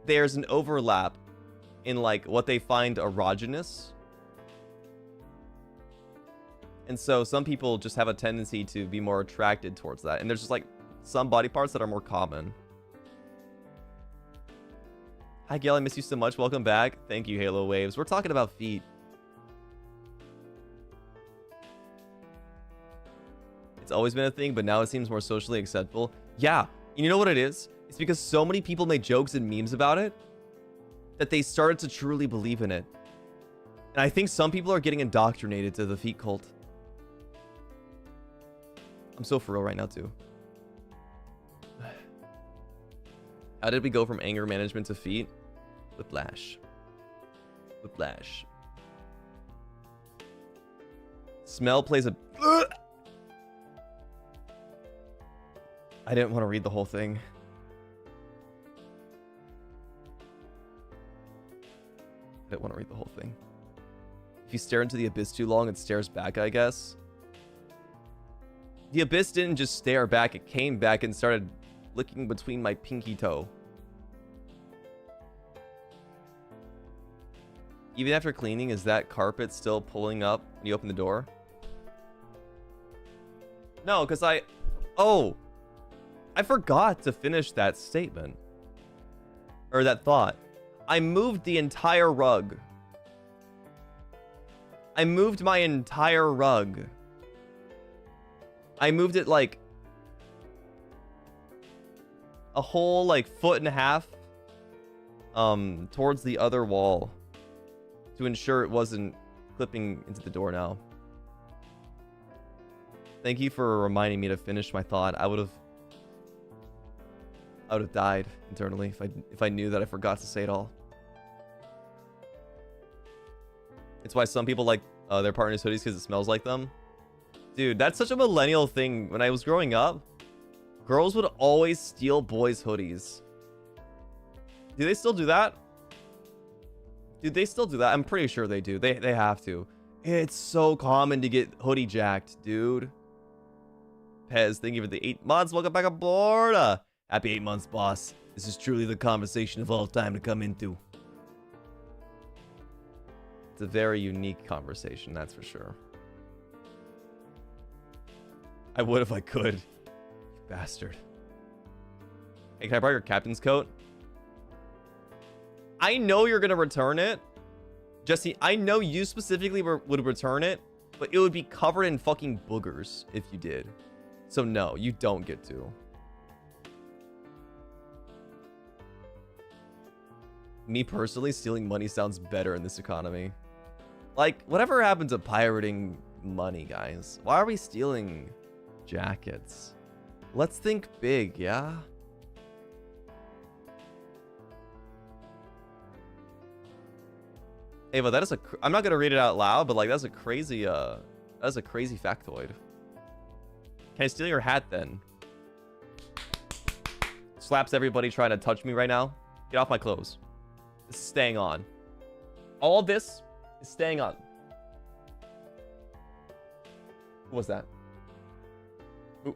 an overlap in like what they find erogenous. And so some people just have a tendency to be more attracted towards that. And there's just like some body parts that are more common. Hi Gale, I miss you so much. Welcome back. Thank you, Halo Waves. We're talking about feet. It's always been a thing, but now it seems more socially acceptable. Yeah, you know what it is? It's because so many people made jokes and memes about it that they started to truly believe in it. And I think some people are getting indoctrinated to the feet cult. I'm so for real right now, too. How did we go from anger management to feet? Whiplash. Whiplash. Smell plays a... I didn't want to read the whole thing. I didn't want to read the whole thing. If you stare into the abyss too long, it stares back, I guess. The abyss didn't just stare back, it came back and started licking between my pinky toe. Even after cleaning, is that carpet still pulling up when you open the door? No, because Oh! I forgot to finish that statement. Or that thought. I moved the entire rug. I moved my entire rug. I moved it like a whole like 1.5 feet towards the other wall to ensure it wasn't clipping into the door now. Thank you for reminding me to finish my thought. I would have died internally if I knew that I forgot to say it all. It's why some people like their partner's hoodies because it smells like them. Dude, that's such a millennial thing. When I was growing up, girls would always steal boys' hoodies. Do they still do that? Dude, they still do that? I'm pretty sure they do. They have to. It's so common to get hoodie jacked, dude. Pez, thank you for the 8 months. Welcome back aboard. Happy 8 months, boss. This is truly the conversation of all time to come into. It's a very unique conversation, that's for sure. I would if I could. You bastard. Hey, can I borrow your captain's coat? I know you're gonna return it. Jesse, I know you specifically would return it, but it would be covered in fucking boogers if you did. So no, you don't get to. Me personally, stealing money sounds better in this economy. Like, whatever happened to pirating money, guys? Why are we stealing jackets? Let's think big, yeah? Ava, that is a... I'm not gonna read it out loud, but like, that's a crazy, that's a crazy factoid. Can I steal your hat then? Slaps everybody trying to touch me right now. Get off my clothes. This is staying on. All of this is staying on. Who was that? Who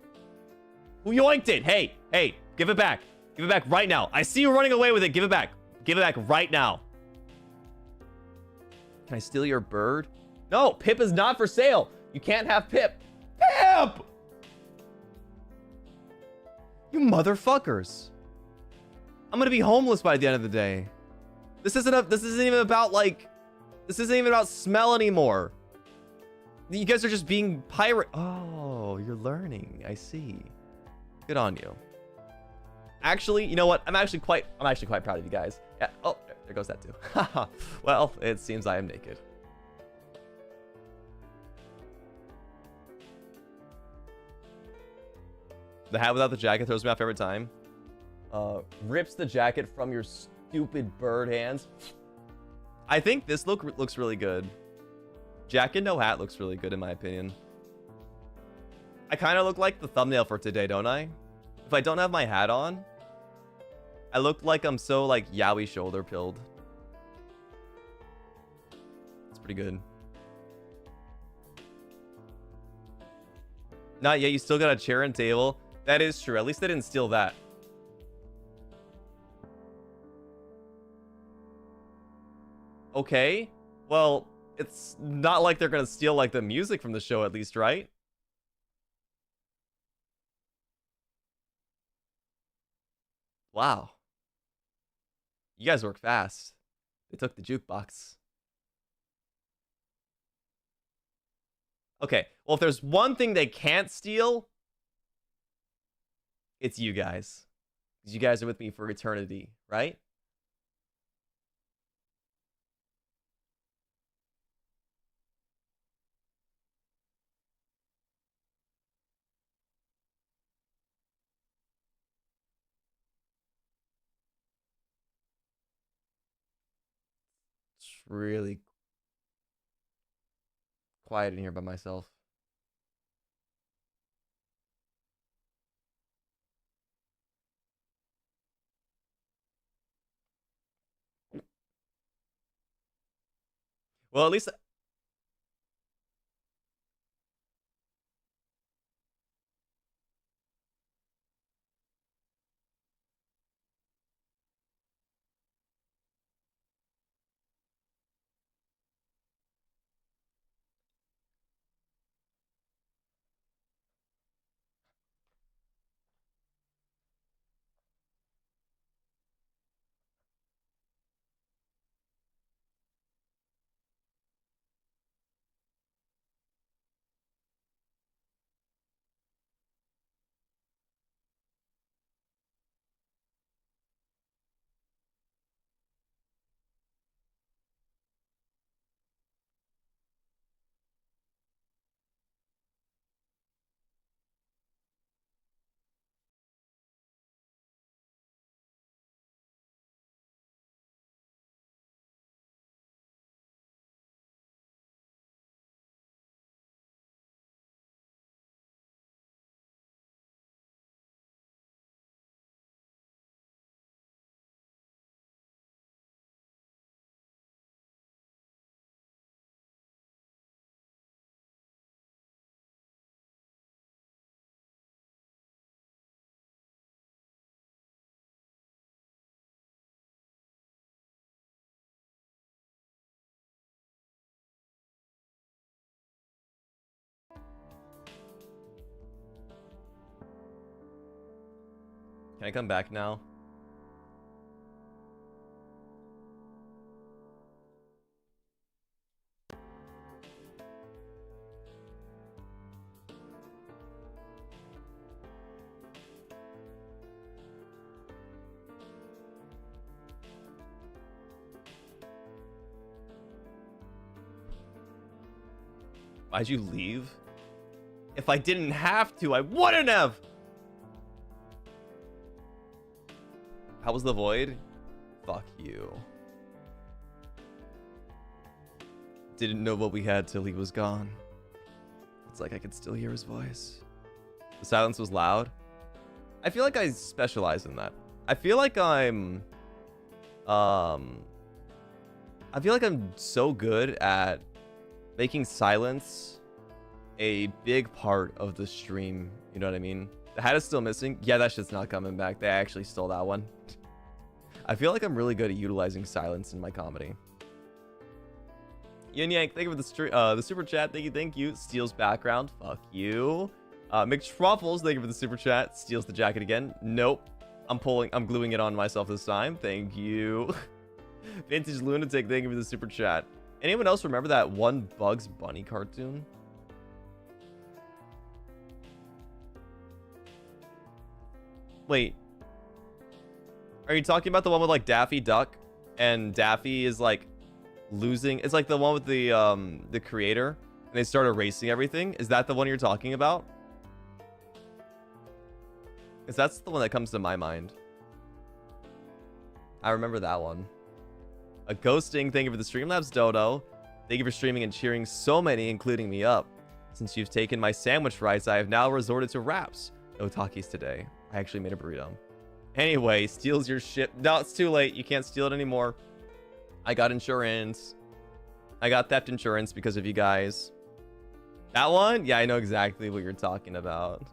yoinked it? Hey, hey, give it back. Give it back right now. I see you running away with it. Give it back. Give it back right now. Can I steal your bird? No, Pip is not for sale. You can't have Pip. Pip! You motherfuckers. I'm gonna be homeless by the end of the day. This isn't even about like... This isn't even about smell anymore. You guys are just being pirate. Oh, you're learning. I see. Good on you. Actually, you know what? I'm actually quite proud of you guys. Yeah. Oh, there goes that too. Well, it seems I am naked. The hat without the jacket throws me off every time. Rips the jacket from your stupid bird hands. I think this looks really good. Jacket no hat looks really good in my opinion. I kind of look like the thumbnail for today, don't I? If I don't have my hat on, I look like I'm so like yaoi shoulder pilled. It's pretty good. Not yet. You still got a chair and table. That is true. At least they didn't steal that. Okay. Well, it's not like they're gonna steal like the music from the show at least, right? Wow. You guys work fast. They took the jukebox. Okay. Well, if there's one thing they can't steal, it's you guys. Because you guys are with me for eternity, right? It's really quiet in here by myself. Well, at least can I come back now? Why'd you leave? If I didn't have to, I wouldn't have! How was the void? Fuck you. Didn't know what we had till he was gone. It's like I could still hear his voice. The silence was loud. I feel like I specialize in that. I feel like I'm so good at making silence a big part of the stream. You know what I mean? The hat is still missing. Yeah, that shit's not coming back. They actually stole that one. I feel like I'm really good at utilizing silence in my comedy. Yin Yang, thank you for the super chat. Thank you. Steals background. Fuck you. McTruffles, thank you for the super chat. Steals the jacket again. Nope. I'm gluing it on myself this time. Thank you. Vintage Lunatic, thank you for the super chat. Anyone else remember that one Bugs Bunny cartoon? Wait. Are you talking about the one with like Daffy Duck? And Daffy is like losing. It's like the one with the creator. And they start erasing everything. Is that the one you're talking about? Because that's the one that comes to my mind. I remember that one. A ghosting. Thank you for the Streamlabs, Dodo. Thank you for streaming and cheering so many, including me up. Since you've taken my sandwich rights, I have now resorted to wraps. No Takis today. I actually made a burrito. Anyway, steals your ship. No, it's too late. You can't steal it anymore. I got insurance. I got theft insurance because of you guys. That one? Yeah, I know exactly what you're talking about.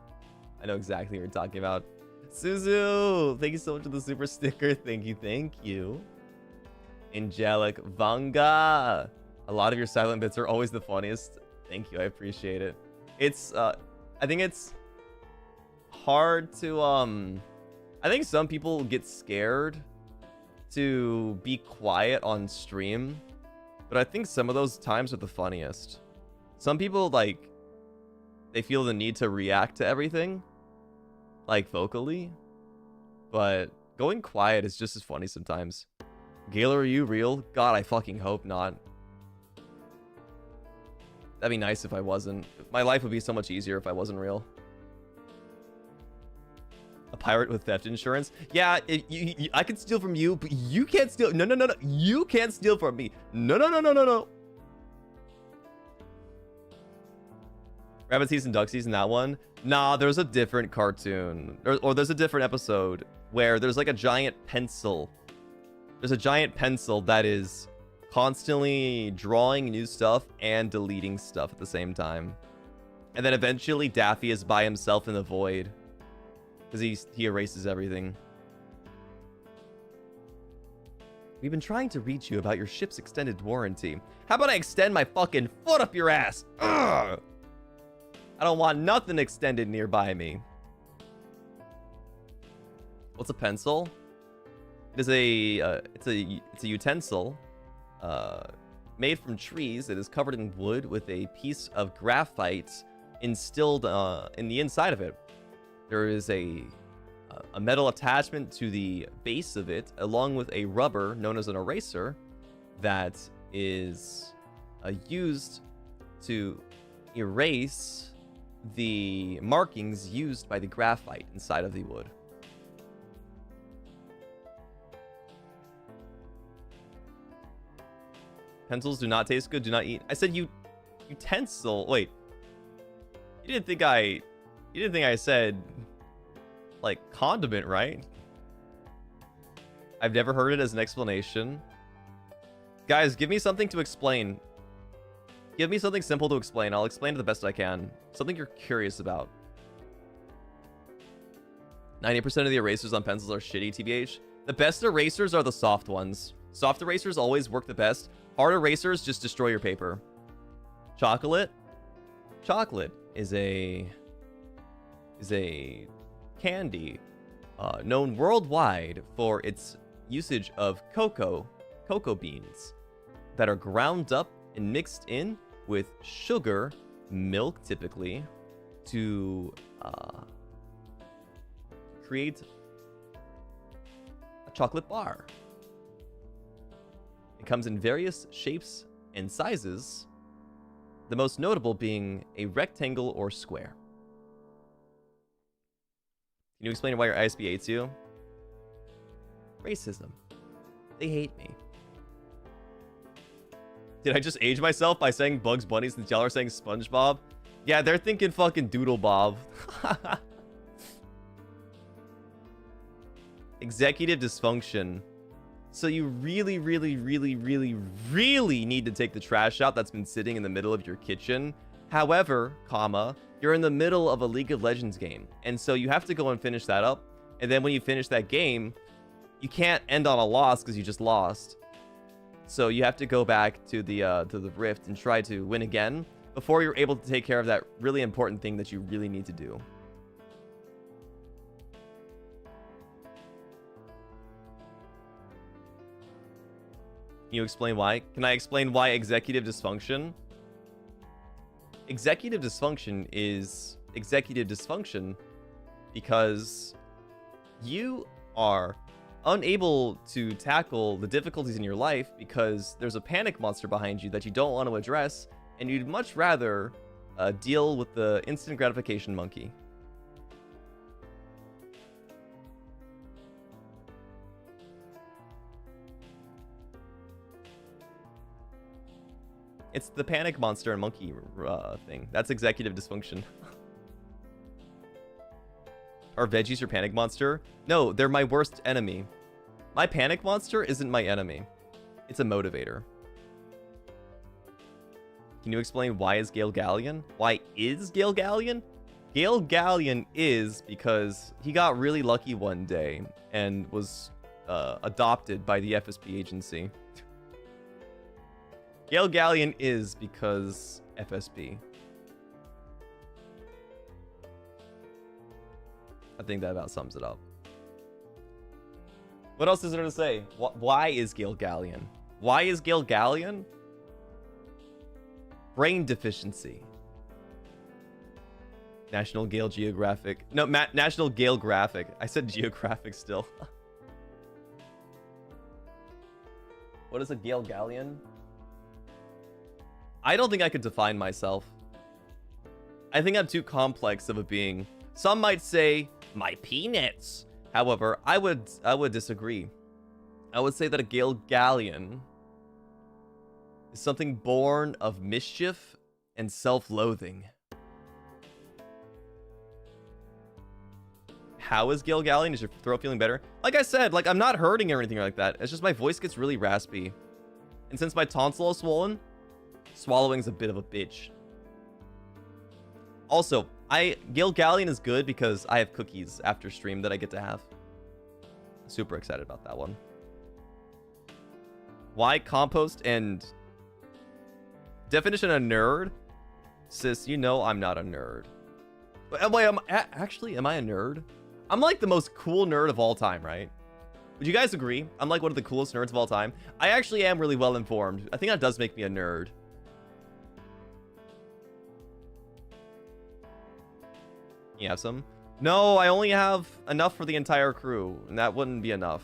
I know exactly what you're talking about. Suzu, thank you so much for the super sticker. Thank you, thank you. Angelic Vanga. A lot of your silent bits are always the funniest. Thank you, I appreciate it. It's I think it's hard to I think some people get scared to be quiet on stream, but I think some of those times are the funniest. Some people, like, they feel the need to react to everything, like vocally, but going quiet is just as funny sometimes. Gale, are you real? God, I fucking hope not. That'd be nice if I wasn't. My life would be so much easier if I wasn't real. A pirate with theft insurance? Yeah, I can steal from you, but you can't steal. No, no, no, no. You can't steal from me. No, no, no, no, no, no. Rabbit season, duck season, that one? Nah, there's a different cartoon. Or there's a different episode where there's like a giant pencil. There's a giant pencil that is constantly drawing new stuff and deleting stuff at the same time. And then eventually Daffy is by himself in the void. Because he erases everything. We've been trying to reach you about your ship's extended warranty. How about I extend my fucking foot up your ass? Ugh! I don't want nothing extended nearby me. What's a pencil? It is it's a utensil made from trees. It is covered in wood with a piece of graphite instilled in the inside of it. There is a metal attachment to the base of it, along with a rubber known as an eraser that is used to erase the markings used by the graphite inside of the wood. Pencils do not taste good. Do not eat. I said utensil. Wait. You didn't think I said like condiment, right? I've never heard it as an explanation. Guys, give me something to explain. Give me something simple to explain. I'll explain it the best I can. Something you're curious about. 90% of the erasers on pencils are shitty, TBH. The best erasers are the soft ones. Soft erasers always work the best. Hard erasers just destroy your paper. Chocolate? Chocolate is a candy known worldwide for its usage of cocoa beans that are ground up and mixed in with sugar, milk typically, to create a chocolate bar. It comes in various shapes and sizes, the most notable being a rectangle or square. Can you explain why your ISB hates you? Racism. They hate me. Did I just age myself by saying Bugs Bunny since y'all are saying SpongeBob? Yeah, they're thinking fucking Doodle Bob. Executive dysfunction. So you really, really, really, really, really need to take the trash out that's been sitting in the middle of your kitchen. However, you're in the middle of a League of Legends game. And so you have to go and finish that up. And then when you finish that game, you can't end on a loss because you just lost. So you have to go back to the Rift and try to win again before you're able to take care of that really important thing that you really need to do. Can you explain why? Can I explain why executive dysfunction? Executive dysfunction is executive dysfunction because you are unable to tackle the difficulties in your life because there's a panic monster behind you that you don't want to address, and you'd much rather deal with the instant gratification monkey. It's the panic monster and monkey thing. That's executive dysfunction. Are veggies your panic monster? No, they're my worst enemy. My panic monster isn't my enemy. It's a motivator. Can you explain why is Gale Galleon? Why is Gale Galleon? Gale Galleon is because he got really lucky one day and was adopted by the FSP agency. Gale Galleon is because FSP. I think that about sums it up. What else is there to say? Why is Gale Galleon? Why is Gale Galleon? Brain deficiency. National Gale Geographic. No, National Gale Graphic. I said Geographic still. What is a Gale Galleon? I don't think I could define myself. I think I'm too complex of a being. Some might say my peanuts. However, I would disagree. I would say that a Gale Galleon is something born of mischief and self-loathing. How is Gale Galleon? Is your throat feeling better? Like I said, like I'm not hurting or anything like that. It's just my voice gets really raspy. And since my tonsil is swollen, swallowing's a bit of a bitch. Also, Gale Galleon is good because I have cookies after stream that I get to have. Super excited about that one. Why compost and definition of nerd? Sis, you know I'm not a nerd. Wait, actually, am I a nerd? I'm like the most cool nerd of all time, right? Would you guys agree? I'm like one of the coolest nerds of all time. I actually am really well informed. I think that does make me a nerd. You have some? No, I only have enough for the entire crew, and that wouldn't be enough.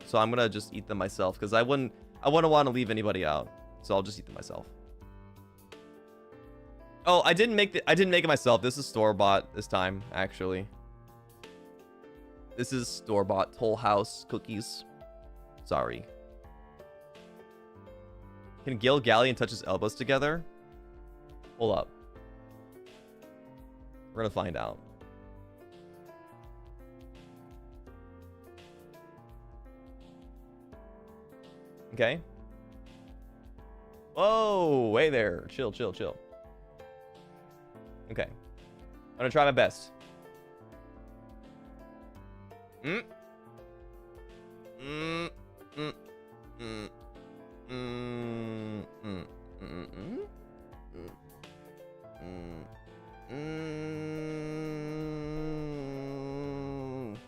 So I'm gonna just eat them myself because I wouldn't want to leave anybody out. So I'll just eat them myself. Oh, I didn't make it myself. This is store-bought this time, actually. This is store-bought Toll House cookies. Sorry. Can Gale Galleon touch his elbows together? Hold up. We're gonna find out. Okay. Whoa, hey there. Chill, chill, chill. Okay. I'm gonna try my best.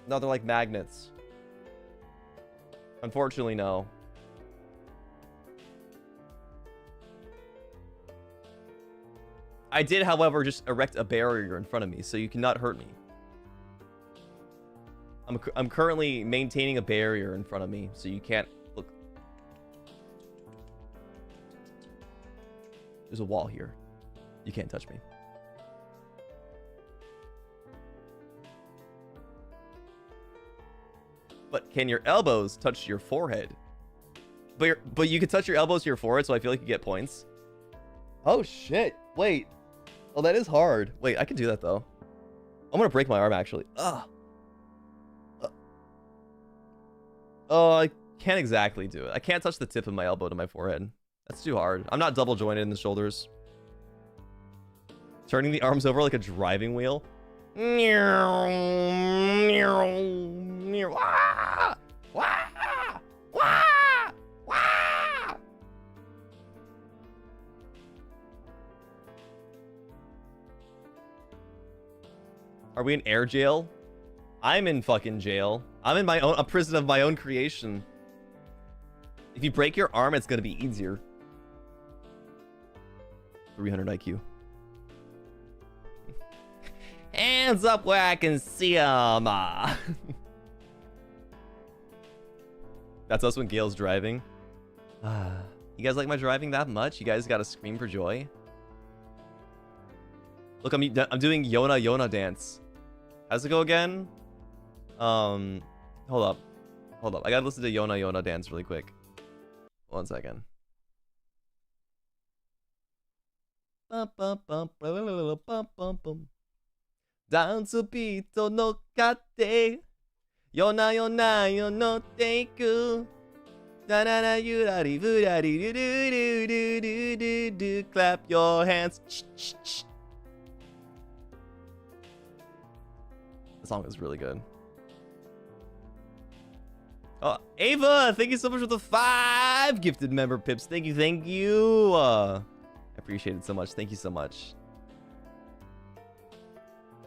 No, they're like magnets. Unfortunately, no. I did, however, just erect a barrier in front of me, so you cannot hurt me. I'm currently maintaining a barrier in front of me, so you can't look. There's a wall here. You can't touch me. But can your elbows touch your forehead? But you can touch your elbows to your forehead, so I feel like you get points. Oh shit! Wait. Oh, that is hard. Wait, I can do that though. I'm gonna break my arm actually. Ugh. Oh, I can't exactly do it. I can't touch the tip of my elbow to my forehead. That's too hard. I'm not double jointed in the shoulders. Turning the arms over like a driving wheel. Are we in air jail? I'm in fucking jail. I'm in a prison of my own creation. If you break your arm, it's gonna be easier. 300 IQ. Hands up where I can see 'em. That's us when Gale's driving. You guys like my driving that much? You guys gotta scream for joy. Look, I'm doing Yona dance. How's it go again? Hold up. I gotta listen to Yona dance really quick. 1 second. Dance pito no kate. Yona yono teiku. Da da da yurari burari do do do do do do. Clap your hands. The song is really good. Oh, Ava, thank you so much for the 5 gifted member pips. Thank you. I appreciate it so much. Thank you so much.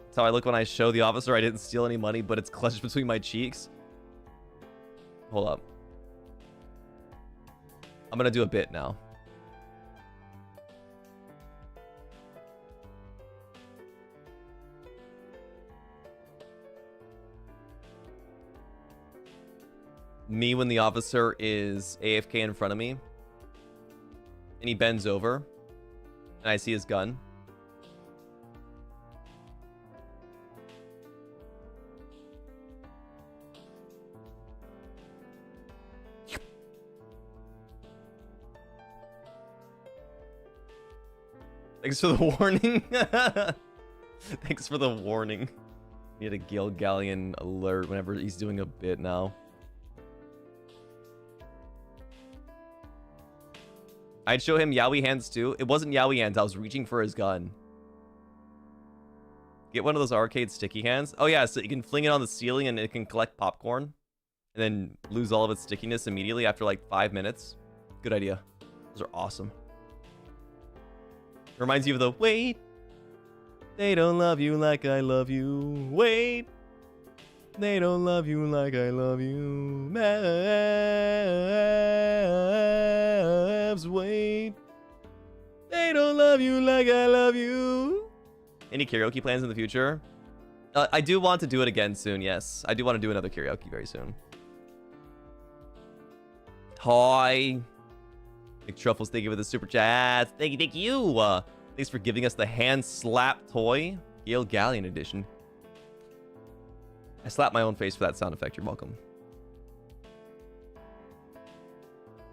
That's how I look when I show the officer I didn't steal any money, but it's clutched between my cheeks. Hold up. I'm gonna do a bit now. Me when the officer is AFK in front of me and he bends over and I see his gun. Thanks for the warning. Thanks for the warning. Need a Galleon alert whenever he's doing a bit now. I'd show him Yowie hands too. It wasn't Yowie hands. I was reaching for his gun. Get one of those arcade sticky hands. Oh yeah, so you can fling it on the ceiling and it can collect popcorn. And then lose all of its stickiness immediately after like 5 minutes. Good idea. Those are awesome. Reminds you of the wait. They don't love you like I love you. Wait. They don't love you like I love you. Mavs, wait. They don't love you like I love you. Any karaoke plans in the future? I do want to do it again soon, yes. I do want to do another karaoke very soon. Hi. Big Truffles, thank you for the super chat. Thank you. Thanks for giving us the hand slap toy. Gale Galleon edition. I slapped my own face for that sound effect. You're welcome.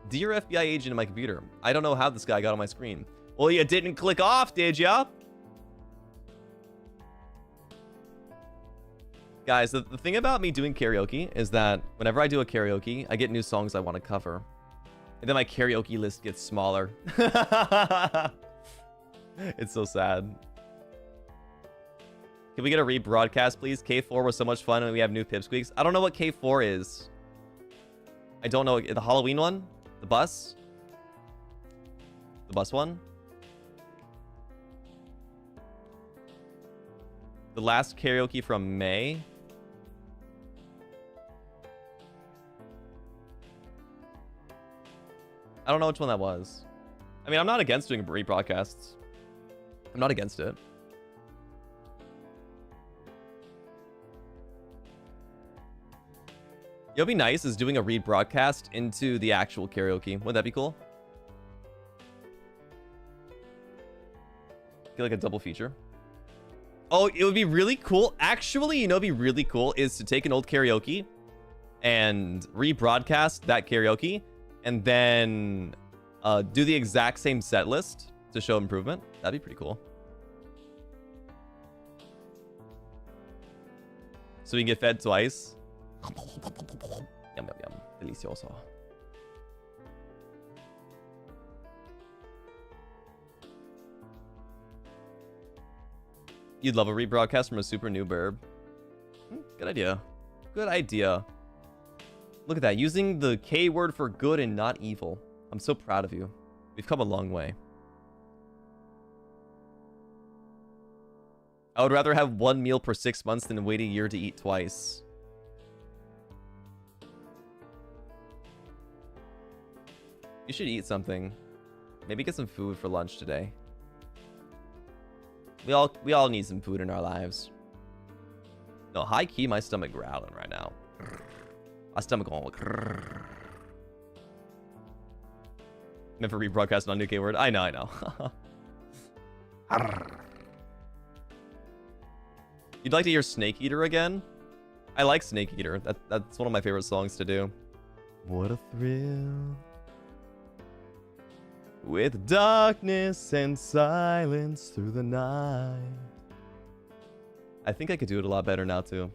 Dear FBI agent in my computer, I don't know how this guy got on my screen. Well, you didn't click off, did ya? Guys, the thing about me doing karaoke is that whenever I do a karaoke, I get new songs I want to cover. And then my karaoke list gets smaller. It's so sad. Can we get a rebroadcast, please? K4 was so much fun and we have new pipsqueaks. I don't know what K4 is. I don't know. The Halloween one? The bus? The bus one? The last karaoke from May? I don't know which one that was. I mean, I'm not against doing rebroadcasts. I'm not against it. It'll be nice is doing a rebroadcast into the actual karaoke. Wouldn't that be cool? I feel like a double feature. Oh, it would be really cool. Actually, you know, it'd be really cool is to take an old karaoke and rebroadcast that karaoke and then do the exact same set list to show improvement. That'd be pretty cool. So we can get fed twice. Yum, yum, yum. Delicioso. You'd love a rebroadcast from a super new burb. Good idea. Good idea. Look at that. Using the K word for good and not evil. I'm so proud of you. We've come a long way. I would rather have one meal per 6 months than wait a year to eat twice. You should eat something. Maybe get some food for lunch today. We all need some food in our lives. No, high key, my stomach growling right now. My stomach going. Meant for rebroadcast on New K word. I know, I know. You'd like to hear Snake Eater again? I like Snake Eater. That's one of my favorite songs to do. What a thrill. With darkness and silence through the night. I think I could do it a lot better now, too.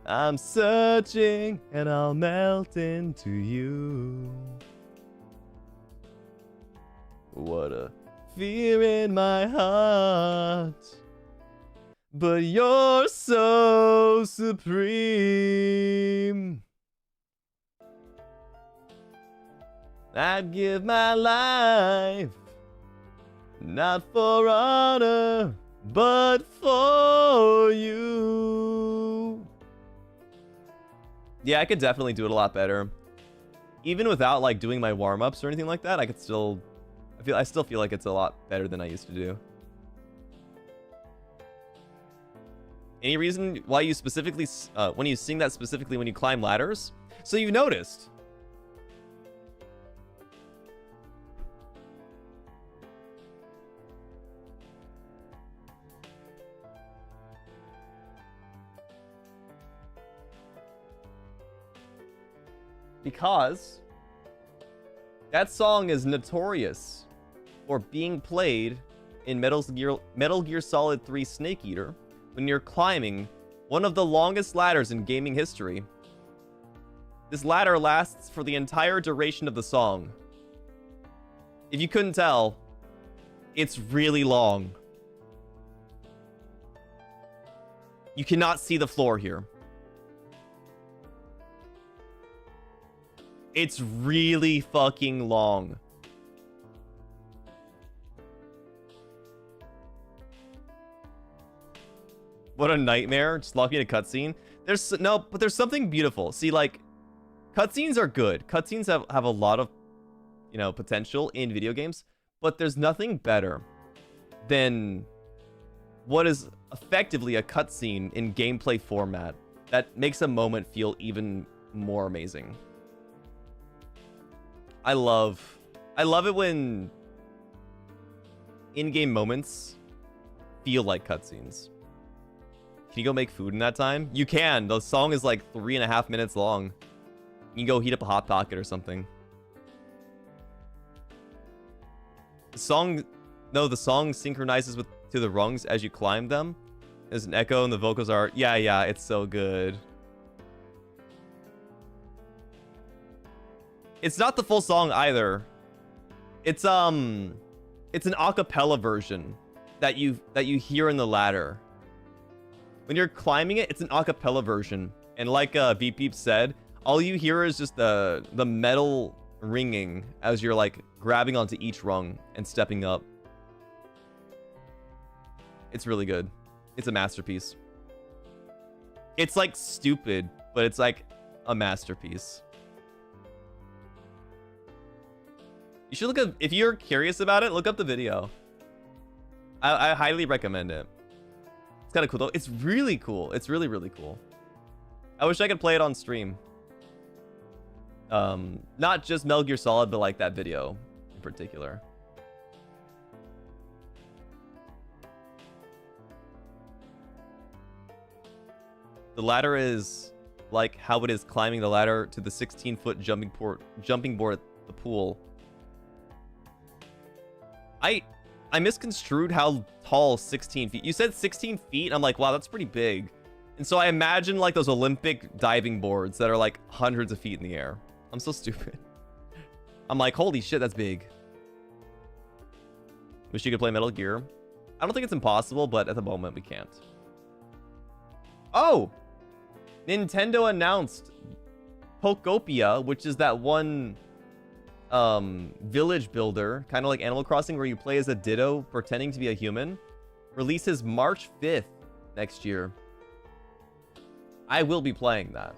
I'm searching and I'll melt into you. What a fear in my heart. But you're so supreme. I'd give my life, not for honor, but for you. Yeah, I could definitely do it a lot better. Even without like doing my warm-ups or anything like that, I could still I still feel like it's a lot better than I used to do. Any reason why you specifically when you sing that specifically when you climb ladders? So you noticed. Because that song is notorious for being played in Metal Gear Solid 3 Snake Eater when you're climbing one of the longest ladders in gaming history. This ladder lasts for the entire duration of the song. If you couldn't tell, it's really long. You cannot see the floor here. It's really fucking long. What a nightmare. Just locking in a cutscene. There's something beautiful. See, like, cutscenes are good. Cutscenes have a lot of, you know, potential in video games, but there's nothing better than what is effectively a cutscene in gameplay format that makes a moment feel even more amazing. I love it when in-game moments feel like cutscenes. Can you go make food in that time? You can. The song is like 3.5 minutes long. You can go heat up a Hot Pocket or something. The song synchronizes to the rungs as you climb them. There's an echo and the vocals are, yeah, it's so good. It's not the full song either. It's an acapella version that you hear in the ladder. When you're climbing it, it's an acapella version. And like Beep said, all you hear is just the metal ringing as you're like grabbing onto each rung and stepping up. It's really good. It's a masterpiece. It's like stupid, but it's like a masterpiece. You should look up, if you're curious about it, look up the video. I highly recommend it. It's kind of cool though. It's really cool. It's really, really cool. I wish I could play it on stream. Not just Metal Gear Solid, but like that video in particular. The ladder is like how it is climbing the ladder to the 16-foot jumping board at the pool. I misconstrued how tall 16 feet. You said 16 feet. I'm like, wow, that's pretty big. And so I imagine like those Olympic diving boards that are like hundreds of feet in the air. I'm so stupid. I'm like, holy shit, that's big. Wish you could play Metal Gear. I don't think it's impossible, but at the moment we can't. Oh! Nintendo announced Pokopia, which is that one village builder, kind of like Animal Crossing, where you play as a Ditto pretending to be a human, releases March 5th next year. I will be playing that.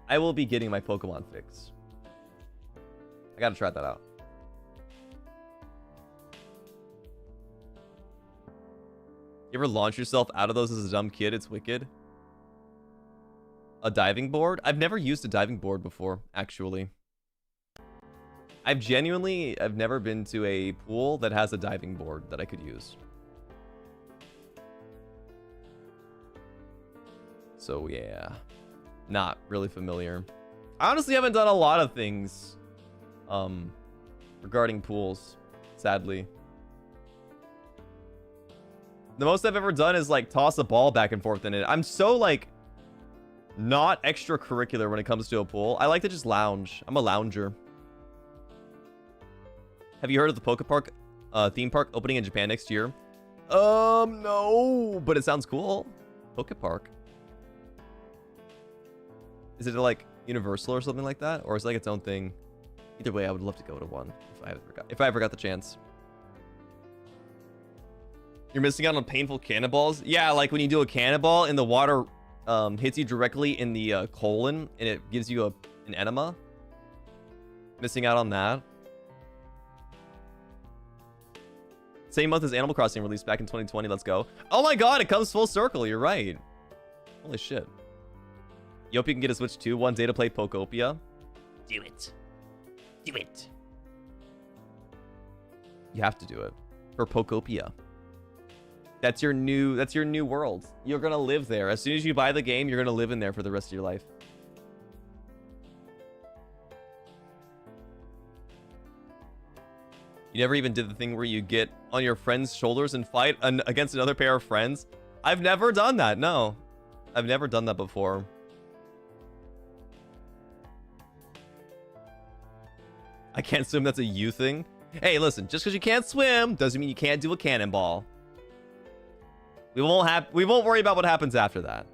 I will be getting my Pokemon fix. I gotta try that out. You ever launch yourself out of those as a dumb kid? It's wicked. A diving board? I've never used a diving board before, actually. I've never been to a pool that has a diving board that I could use. So yeah, not really familiar. I honestly haven't done a lot of things regarding pools, sadly. The most I've ever done is like toss a ball back and forth in it. I'm so like not extracurricular when it comes to a pool. I like to just lounge. I'm a lounger. Have you heard of the Poke Park theme park opening in Japan next year? No, but it sounds cool. Poke Park. Is it like Universal or something like that? Or is it like its own thing? Either way, I would love to go to one if I ever got the chance. You're missing out on painful cannonballs? Yeah, like when you do a cannonball and the water hits you directly in the colon and it gives you an enema. Missing out on that. Same month as Animal Crossing released back in 2020. Let's go. Oh my god, it comes full circle. You're right. Holy shit. You hope you can get a Switch 2 one day to play Pokopia. Do it. Do it. You have to do it. For Pokopia. That's your new world. You're gonna live there. As soon as you buy the game, you're gonna live in there for the rest of your life. You never even did the thing where you get on your friend's shoulders and fight against another pair of friends? I've never done that, no. I've never done that before. I can't swim, that's a you thing. Hey, listen, just because you can't swim doesn't mean you can't do a cannonball. We won't worry about what happens after that.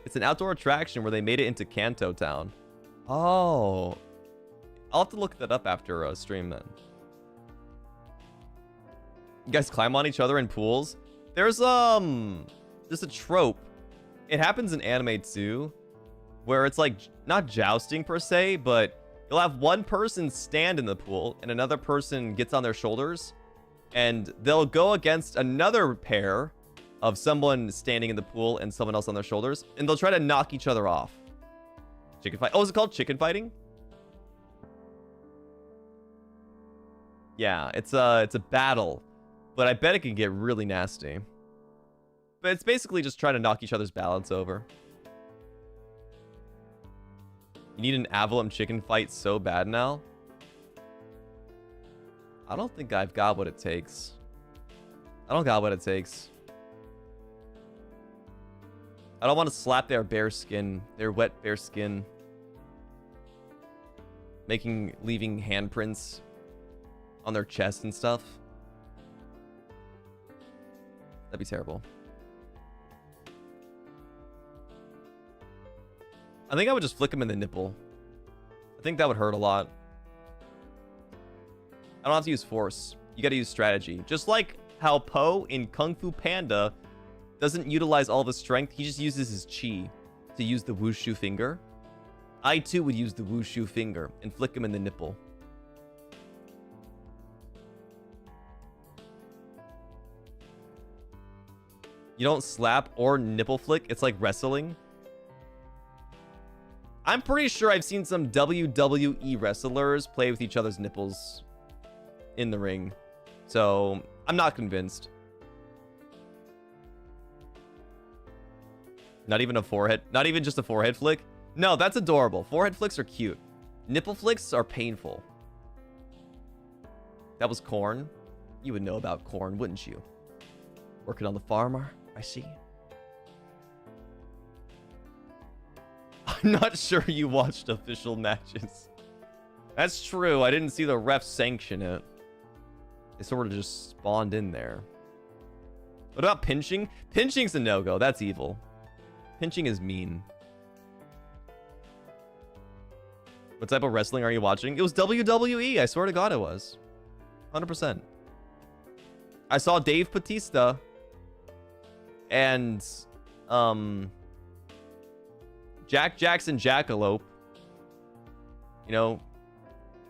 It's an outdoor attraction where they made it into Kanto Town. Oh. I'll have to look that up after a stream then. You guys climb on each other in pools? There's a trope. It happens in anime too, where it's like not jousting per se, but you'll have one person stand in the pool and another person gets on their shoulders, and they'll go against another pair of someone standing in the pool and someone else on their shoulders, and they'll try to knock each other off. Chicken fight. Oh, is it called chicken fighting? Yeah, it's a battle, but I bet it can get really nasty. But it's basically just trying to knock each other's balance over. You need an Avalon chicken fight so bad now? I don't think I've got what it takes. I don't got what it takes. I don't want to slap their bare skin, their wet bare skin. Leaving handprints on their chest and stuff. That'd be terrible. I think I would just flick him in the nipple. I think that would hurt a lot. I don't have to use force. You gotta use strategy. Just like how Po in Kung Fu Panda doesn't utilize all of his strength, he just uses his chi to use the wushu finger. I too would use the wushu finger and flick him in the nipple. You don't slap or nipple flick. It's like wrestling. I'm pretty sure I've seen some WWE wrestlers play with each other's nipples in the ring. So, I'm not convinced. Not even a forehead. Not even just a forehead flick. No, that's adorable. Forehead flicks are cute. Nipple flicks are painful. That was Corn. You would know about Corn, wouldn't you? Working on the farmer, I see. I'm not sure you watched official matches. That's true. I didn't see the refs sanction it. They sort of just spawned in there. What about pinching? Pinching's a no-go. That's evil. Pinching is mean. What type of wrestling are you watching? It was WWE. I swear to God it was. 100%. I saw Dave Bautista and Jackson Jackalope. You know,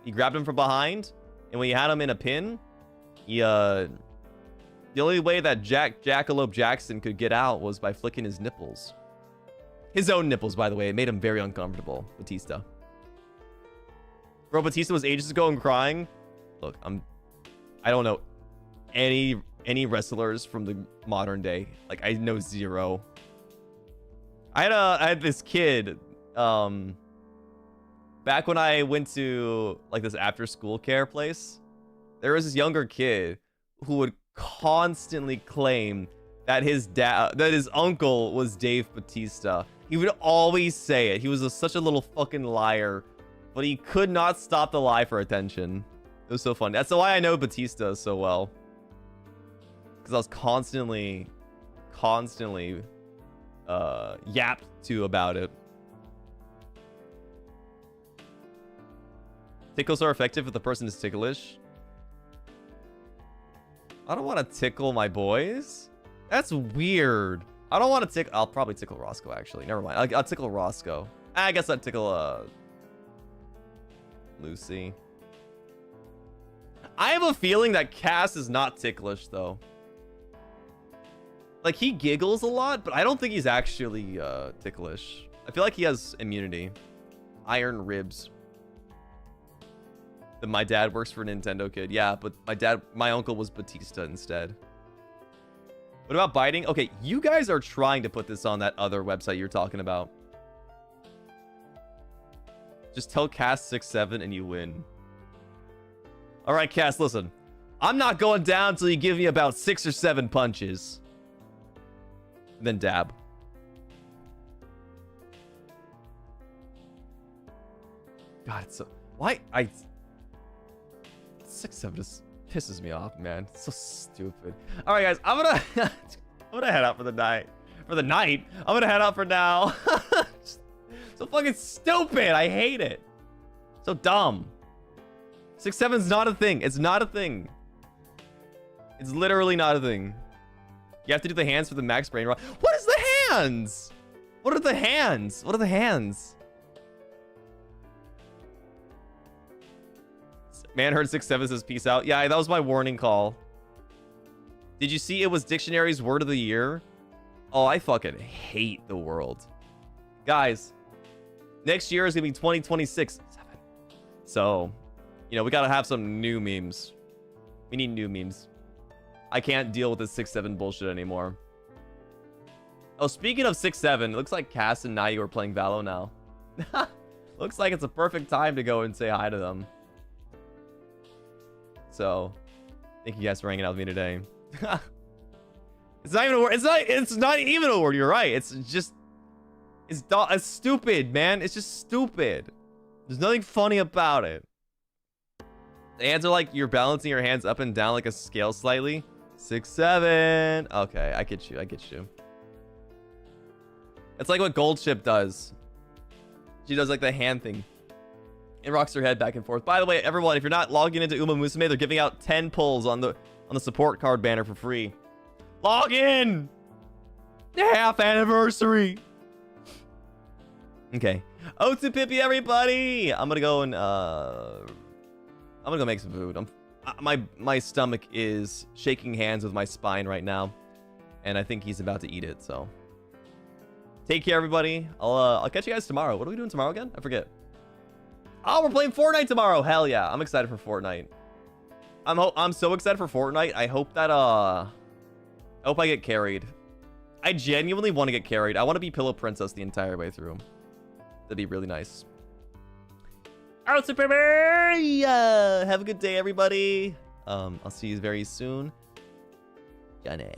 he grabbed him from behind, and when he had him in a pin, he the only way that Jackalope Jackson could get out was by flicking his nipples. His own nipples, by the way. It made him very uncomfortable, Batista. Bro, Batista was ages ago and crying. Look, I don't know any wrestlers from the modern day. Like, I know zero. I had this kid back when I went to like this after school care place. There was this younger kid who would constantly claim that his uncle was Dave Batista. He would always say it. He was such a little fucking liar, but he could not stop the lie for attention. It was so funny. That's why I know Batista so well, because I was constantly yapped to about it. Tickles are effective if the person is ticklish. I don't want to tickle my boys. That's weird. I don't want to tickle. I'll probably tickle Roscoe, actually. Never mind. I'll tickle Roscoe. I guess I'd tickle Lucy. I have a feeling that Cass is not ticklish, though. Like, he giggles a lot, but I don't think he's actually ticklish. I feel like he has immunity. Iron ribs. That my dad works for Nintendo Kid. Yeah, but my uncle was Batista instead. What about biting? Okay, you guys are trying to put this on that other website you're talking about. Just tell Cass 6-7 and you win. All right, Cass, listen. I'm not going down until you give me about 6 or 7 punches. Then dab. God, it's so... Why? 6-7 just pisses me off, man. It's so stupid. All right, guys, I'm gonna head out for the night. I'm gonna head out for now. So fucking stupid. I hate it. So dumb. 6-7's not a thing. It's not a thing. It's literally not a thing. You have to do the hands for the max brain rot. What is the hands? What are the hands? What are the hands? Man heard 6-7 says peace out. Yeah, that was my warning call. Did you see it was Dictionary's word of the year? Oh, I fucking hate the world. Guys, next year is gonna be 2026. So, you know, we gotta have some new memes. We need new memes. I can't deal with this 6-7 bullshit anymore. Oh, speaking of 6-7, it looks like Cass and Nayu are playing Valo now. Looks like it's a perfect time to go and say hi to them. So, thank you guys for hanging out with me today. It's not even a word. It's not even a word. You're right. It's just, it's stupid, man. It's just stupid. There's nothing funny about it. The hands are like you're balancing your hands up and down like a scale slightly. 6-7. Okay, I get you. I get you. It's like what Goldship does. She does like the hand thing. It rocks her head back and forth. By the way, everyone, if you're not logging into Uma Musume, they're giving out 10 pulls on the support card banner for free. Log in! Half anniversary! Okay. Otsu Pippi, everybody! I'm gonna go and I'm gonna go make some food. My stomach is shaking hands with my spine right now, and I think he's about to eat it. So take care, everybody. I'll catch you guys tomorrow. What are we doing tomorrow again? I forget. Oh, we're playing Fortnite tomorrow. Hell yeah. I'm excited for Fortnite. I'm so excited for Fortnite. I hope that I hope I get carried. I genuinely want to get carried. I want to be Pillow Princess the entire way through. That'd be really nice. Alright, Super Have a good day, everybody. I'll see you very soon. Johnny.